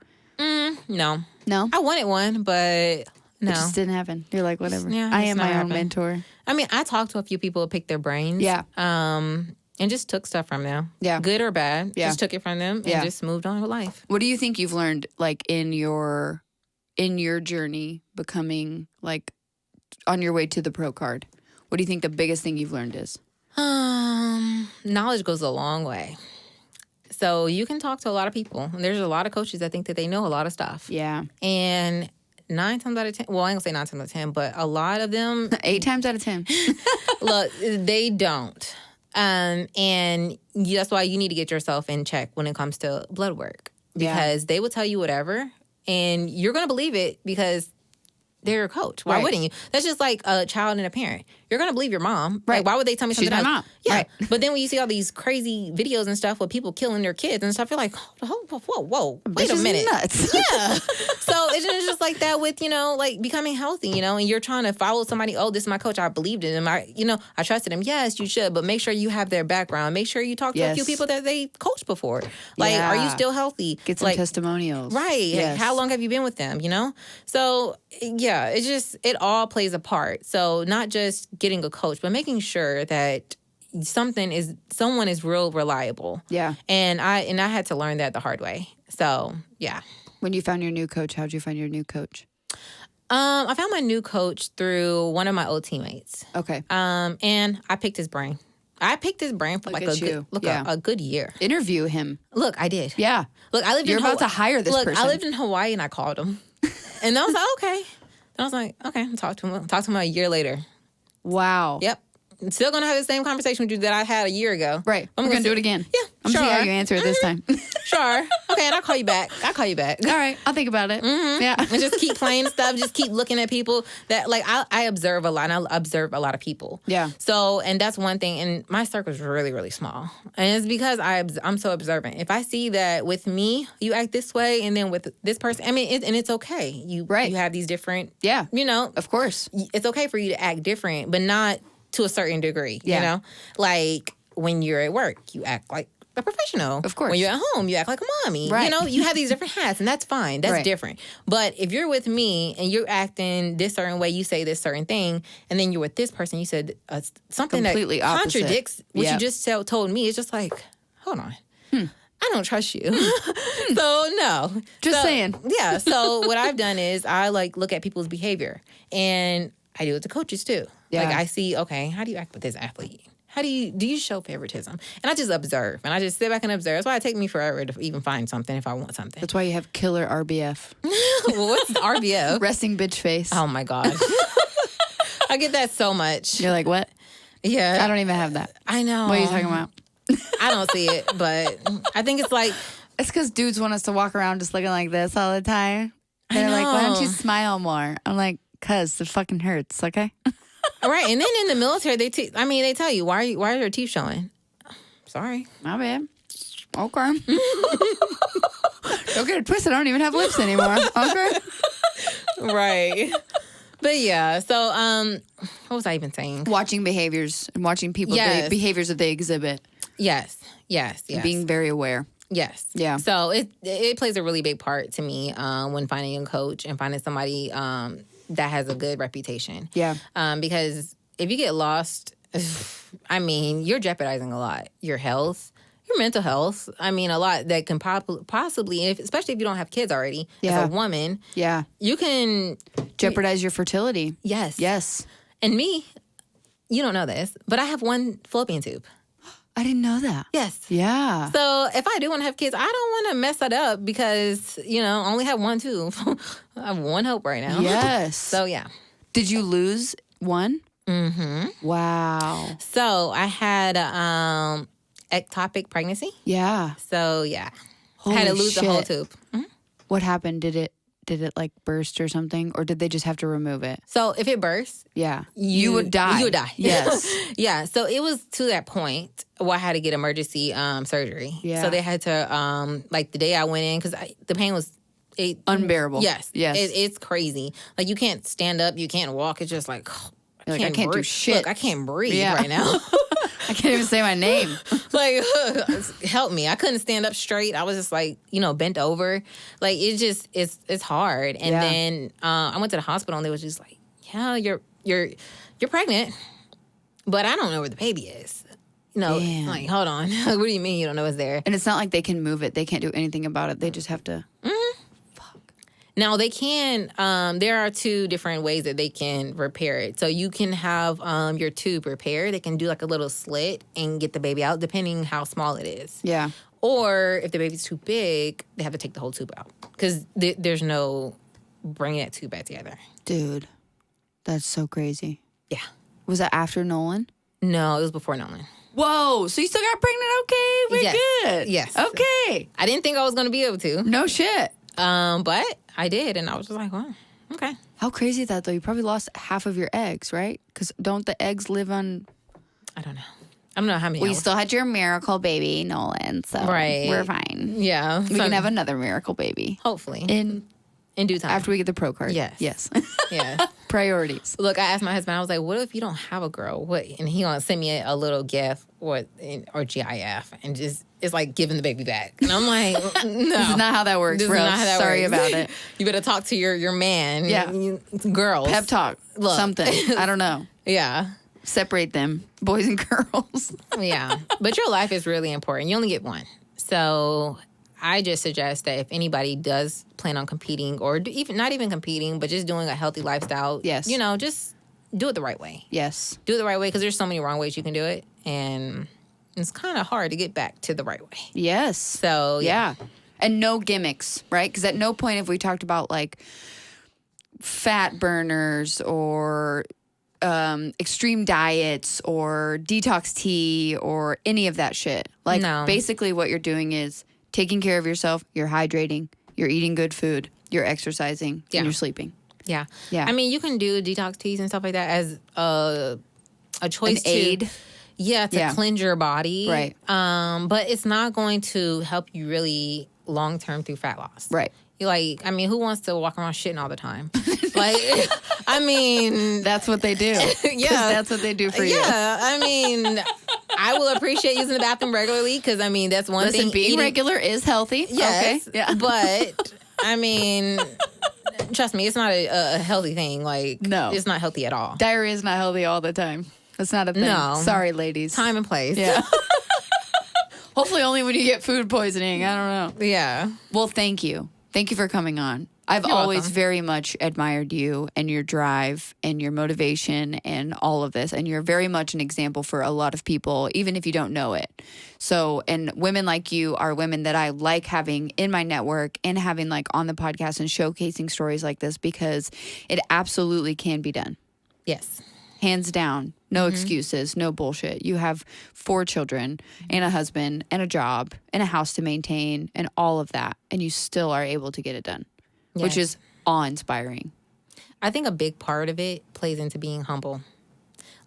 No. No? I wanted one, but no. It just didn't happen. You're like, whatever. Yeah, I am my own mentor. I mean, I talked to a few people who picked their brains. Yeah. And just took stuff from them. Yeah. Good or bad. Yeah. Just took it from them and just moved on with life. What do you think you've learned, like, in your journey becoming, like, on your way to the pro card? What do you think the biggest thing you've learned is? Knowledge goes a long way. So you can talk to a lot of people. And there's a lot of coaches that think that they know a lot of stuff. Yeah. And 9 times out of 10, well, I ain't gonna say 9 times out of 10, but a lot of them 8 times out of 10. Look, they don't. And that's why you need to get yourself in check when it comes to blood work. Because they will tell you whatever, and you're going to believe it because they're your coach. Why wouldn't you? That's just like a child and a parent. You're going to believe your mom. Right. Like, why would they tell me something else? She's my mom. Yeah. Right. But then when you see all these crazy videos and stuff with people killing their kids and stuff, you're like, whoa, wait a minute. Nuts. Yeah. So it's just like that with, like becoming healthy, and you're trying to follow somebody. Oh, this is my coach. I believed in him. I trusted him. Yes, you should. But make sure you have their background. Make sure you talk to a few people that they coached before. Like, are you still healthy? Get some testimonials. Right. Yes. How long have you been with them, So, yeah, it all plays a part. So not just getting a coach, but making sure that someone is real reliable. Yeah. And I had to learn that the hard way. So, yeah. When you found your new coach, how'd you find your new coach? I found my new coach through one of my old teammates. Okay. And I picked his brain. I picked this brand for Look like at you. a good year. Interview him. Look, I did. Yeah. Look, I lived You're in about to hire this person. I lived in Hawaii and I called him. And I was like, okay. And I was like, okay, talk to him a year later. Wow. Yep. I'm still going to have the same conversation with you that I had a year ago. Right. I'm going to do it again. Yeah, I'm sure. going to see how you answer it this time. Sure. Okay, and I'll call you back. All right. I'll think about it. Yeah. And just keep playing stuff. Just keep looking at people that, like, I observe a lot. And I observe a lot of people. Yeah. So, and that's one thing. And my circle is really, really small. And it's because I'm so observant. If I see that with me, you act this way, and then with this person, I mean, and it's okay. You have these different, you know. Of course. It's okay for you to act different, but not to a certain degree, you know? Like, when you're at work, you act like a professional. Of course. When you're at home, you act like a mommy. Right. You know, you have these different hats, and that's fine. That's different. But if you're with me and you're acting this certain way, you say this certain thing, and then you're with this person, you said something completely that opposite. contradicts what you just told me. It's just like, hold on. I don't trust you. So, no. Just saying. Yeah. So, what I've done is I, like, look at people's behavior, and I do it to coaches, too. Yeah. Like, I see, okay, how do you act with this athlete? Do you show favoritism? And I just observe, and I just sit back and observe. That's why it takes me forever to even find something if I want something. That's why you have killer RBF. Well, what's RBF? Resting bitch face. Oh, my God. I get that so much. You're like, what? Yeah. I don't even have that. I know. What are you talking about? I don't see it, but I think it's like... It's because dudes want us to walk around just looking like this all the time. They're like, why don't you smile more? I'm like, cuz it fucking hurts, okay? Right, and then in the military, they tell you, why are your teeth showing? Sorry. My bad. Okay. Don't get it twisted. I don't even have lips anymore. Okay. Right. But yeah, so what was I even saying? Watching behaviors and watching people, the behaviors that they exhibit. Yes. Being very aware. Yes. Yeah. So it plays a really big part to me when finding a coach and finding somebody that has a good reputation. Yeah. Because if you get lost, I mean, you're jeopardizing a lot. Your health, your mental health. I mean, a lot that can possibly, especially if you don't have kids already, as a woman. Yeah. You can jeopardize your fertility. Yes. And me, you don't know this, but I have one fallopian tube. I didn't know that. Yes. Yeah. So if I do want to have kids, I don't want to mess that up because, I only have one tube. I have one hope right now. Yes. So, yeah. Did you lose one? Mm-hmm. Wow. So I had ectopic pregnancy. Yeah. So, yeah. Holy I had to lose shit. the whole tube. Mm-hmm. What happened? Did it like burst or something? Or did they just have to remove it? So if it bursts, you would die. You would die. Yes. Yeah. So it was to that point where I had to get emergency surgery. Yeah. So they had to, the day I went in, because the pain was unbearable. Yes. Yes. It's crazy. Like, you can't stand up, you can't walk. It's just like, I can't do shit. Look, I can't breathe right now. I can't even say my name. Like, help me. I couldn't stand up straight. I was just like, bent over. Like, it's hard. And then I went to the hospital and they was just like, yeah, you're pregnant, but I don't know where the baby is. Damn. Like, hold on. What do you mean you don't know it's there? And it's not like they can move it. They can't do anything about it. They just have to. Now, they can, there are two different ways that they can repair it. So you can have your tube repaired. They can do like a little slit and get the baby out, depending how small it is. Yeah. Or if the baby's too big, they have to take the whole tube out. Because there's no bringing that tube back together. Dude, that's so crazy. Yeah. Was that after Nolan? No, it was before Nolan. Whoa, so you still got pregnant? Okay, we're good. Yes. Okay. I didn't think I was going to be able to. No shit. But I did, and I was just like, well, okay. How crazy is that, though? You probably lost half of your eggs, right? Because don't the eggs live on... I don't know. I don't know how many. Well, you still had your miracle baby, Nolan, so we're fine. Yeah. We can have another miracle baby. Hopefully. In due time. After we get the pro card. Yes. Yeah. Priorities. Look, I asked my husband, I was like, what if you don't have a girl? What? And he gonna send me a little gift or GIF and just, it's like giving the baby back. And I'm like, no. This is not how that works, bro. Sorry about it. You better talk to your man. Yeah. Girls. Pep talk. Look. Something. I don't know. Yeah. Separate them, boys and girls. Yeah. But your life is really important. You only get one. So I just suggest that if anybody does plan on competing or even not even competing, but just doing a healthy lifestyle, yes, just do it the right way. Yes. Do it the right way because there's so many wrong ways you can do it. And it's kind of hard to get back to the right way. Yes. So, yeah. And no gimmicks, right? Because at no point have we talked about like fat burners or extreme diets or detox tea or any of that shit. Like basically what you're doing is taking care of yourself. You're hydrating. You're eating good food. You're exercising. And you're sleeping. Yeah. Yeah. I mean, you can do detox teas and stuff like that as a choice An aid. To cleanse your body. Right. But it's not going to help you really long term through fat loss. Right. Like, I mean, who wants to walk around shitting all the time? Like, I mean... That's what they do. Yeah. That's what they do for you. Yeah. I mean, I will appreciate using the bathroom regularly because, I mean, that's one thing. Being regular is healthy. Yes. Okay. Yeah. But, I mean... Trust me, it's not a healthy thing. Like, no. It's not healthy at all. Diarrhea is not healthy all the time. That's not a thing. No. Sorry, ladies. Time and place. Yeah. Hopefully only when you get food poisoning. I don't know. Yeah. Well, thank you. Thank you for coming on. I've You're always welcome. very much admired you and your drive and your motivation and all of this. And you're very much an example for a lot of people, even if you don't know it. So, and women like you are women that I like having in my network and having like on the podcast and showcasing stories like this because it absolutely can be done. Yes. Hands down. No excuses, no bullshit. You have 4 children and a husband and a job and a house to maintain and all of that. And you still are able to get it done, which is awe-inspiring. I think a big part of it plays into being humble.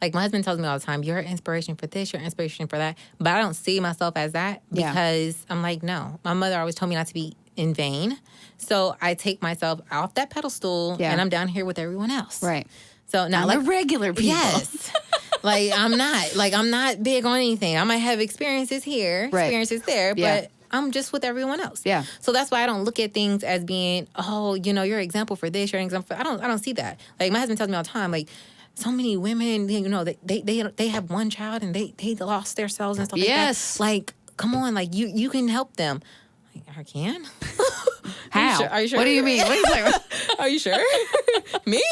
Like my husband tells me all the time, you're an inspiration for this, you're an inspiration for that. But I don't see myself as that because I'm like, no. My mother always told me not to be in vain. So I take myself off that pedestal and I'm down here with everyone else. Right. So now, like regular people. Yes. I'm not big on anything. I might have experiences here, experiences there, but I'm just with everyone else. Yeah. So that's why I don't look at things as being, you're an example for this, you're an example for, I don't see that. Like my husband tells me all the time, like so many women, they have one child and they lost their selves and stuff like that. Like, come on, like you can help them. Like, I can? How? Are you sure? What do you mean? What are you talking about? Are you sure? Me?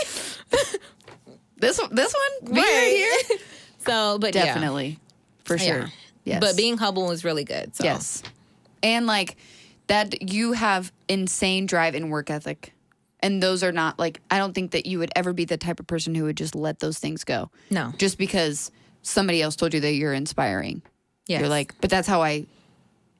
This one? Me right here? So, but definitely. For sure. Yeah. Yes. But being humble is really good. So. Yes. And like that you have insane drive and work ethic. And those are not like, I don't think that you would ever be the type of person who would just let those things go. No. Just because somebody else told you that you're inspiring. Yes. You're like, but that's how I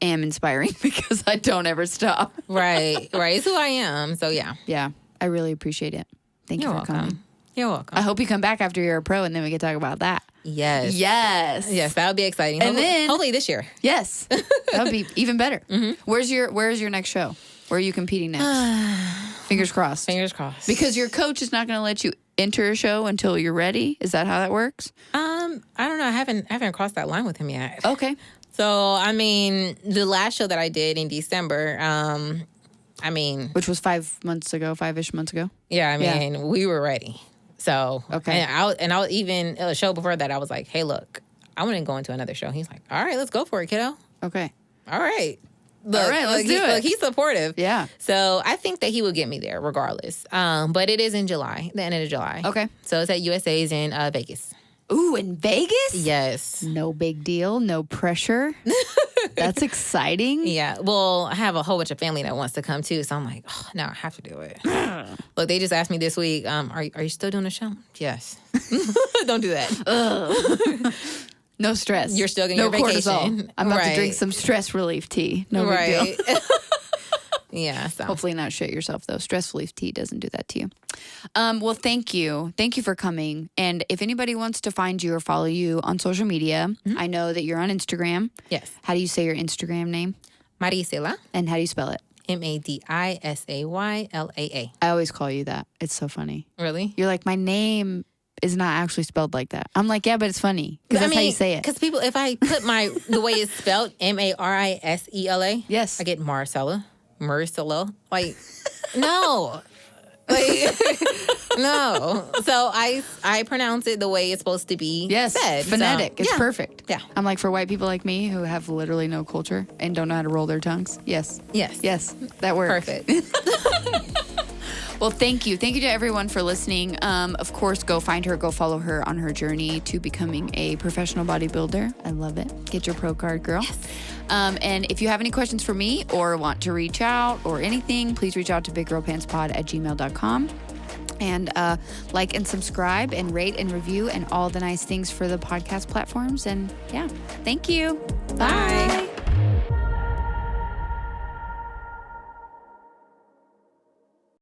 am inspiring because I don't ever stop. Right. It's who I am. So yeah. Yeah. I really appreciate it. Thank you for coming. You're welcome. I hope you come back after you're a pro and then we can talk about that. Yes. Yes, that would be exciting. And then hopefully this year. Yes. That would be even better. Mm-hmm. Where's your next show? Where are you competing next? Fingers crossed. Fingers crossed. Because your coach is not going to let you enter a show until you're ready. Is that how that works? I don't know. I haven't crossed that line with him yet. Okay. So, I mean, the last show that I did in December, which was 5 months ago, 5-ish months ago. Yeah, we were ready. So, okay. And I was even a show before that, I was like, hey, look, I want to go into another show. He's like, all right, let's go for it, kiddo. Okay. All right. All right, let's do it. Look, he's supportive. Yeah. So I think that he will get me there regardless. But it is in July, the end of July. Okay. So it's at USA's in Vegas. Ooh, in Vegas? Yes. No big deal. No pressure. That's exciting. Yeah. Well, I have a whole bunch of family that wants to come too. So I'm like, now I have to do it. Look, they just asked me this week, are you still doing the show? Yes. Don't do that. No stress. You're still getting no your vacation. Cortisol. I'm about to drink some stress relief tea. No big deal. Yeah. So. Hopefully not shit yourself, though. Stress relief tea doesn't do that to you. Well, thank you. Thank you for coming. And if anybody wants to find you or follow you on social media, I know that you're on Instagram. Yes. How do you say your Instagram name? Marisela. And how do you spell it? Madisyla. I always call you that. It's so funny. Really? You're like, my name is not actually spelled like that. I'm like, yeah, but it's funny. Because that's how you say it. Because people, if I put the way it's spelled, Marisela. Yes. I get Marisela. Like, no. Like, no. So I pronounce it the way it's supposed to be said. Phonetic. So, it's perfect. Yeah. I'm like, for white people like me who have literally no culture and don't know how to roll their tongues. Yes. Yes. Yes. That works. Perfect. Well, thank you. Thank you to everyone for listening. Of course, go find her, go follow her on her journey to becoming a professional bodybuilder. I love it. Get your pro card, girl. Yes. And if you have any questions for me or want to reach out or anything, please reach out to biggirlpantspod@gmail.com. And like and subscribe and rate and review and all the nice things for the podcast platforms. And yeah, thank you. Bye.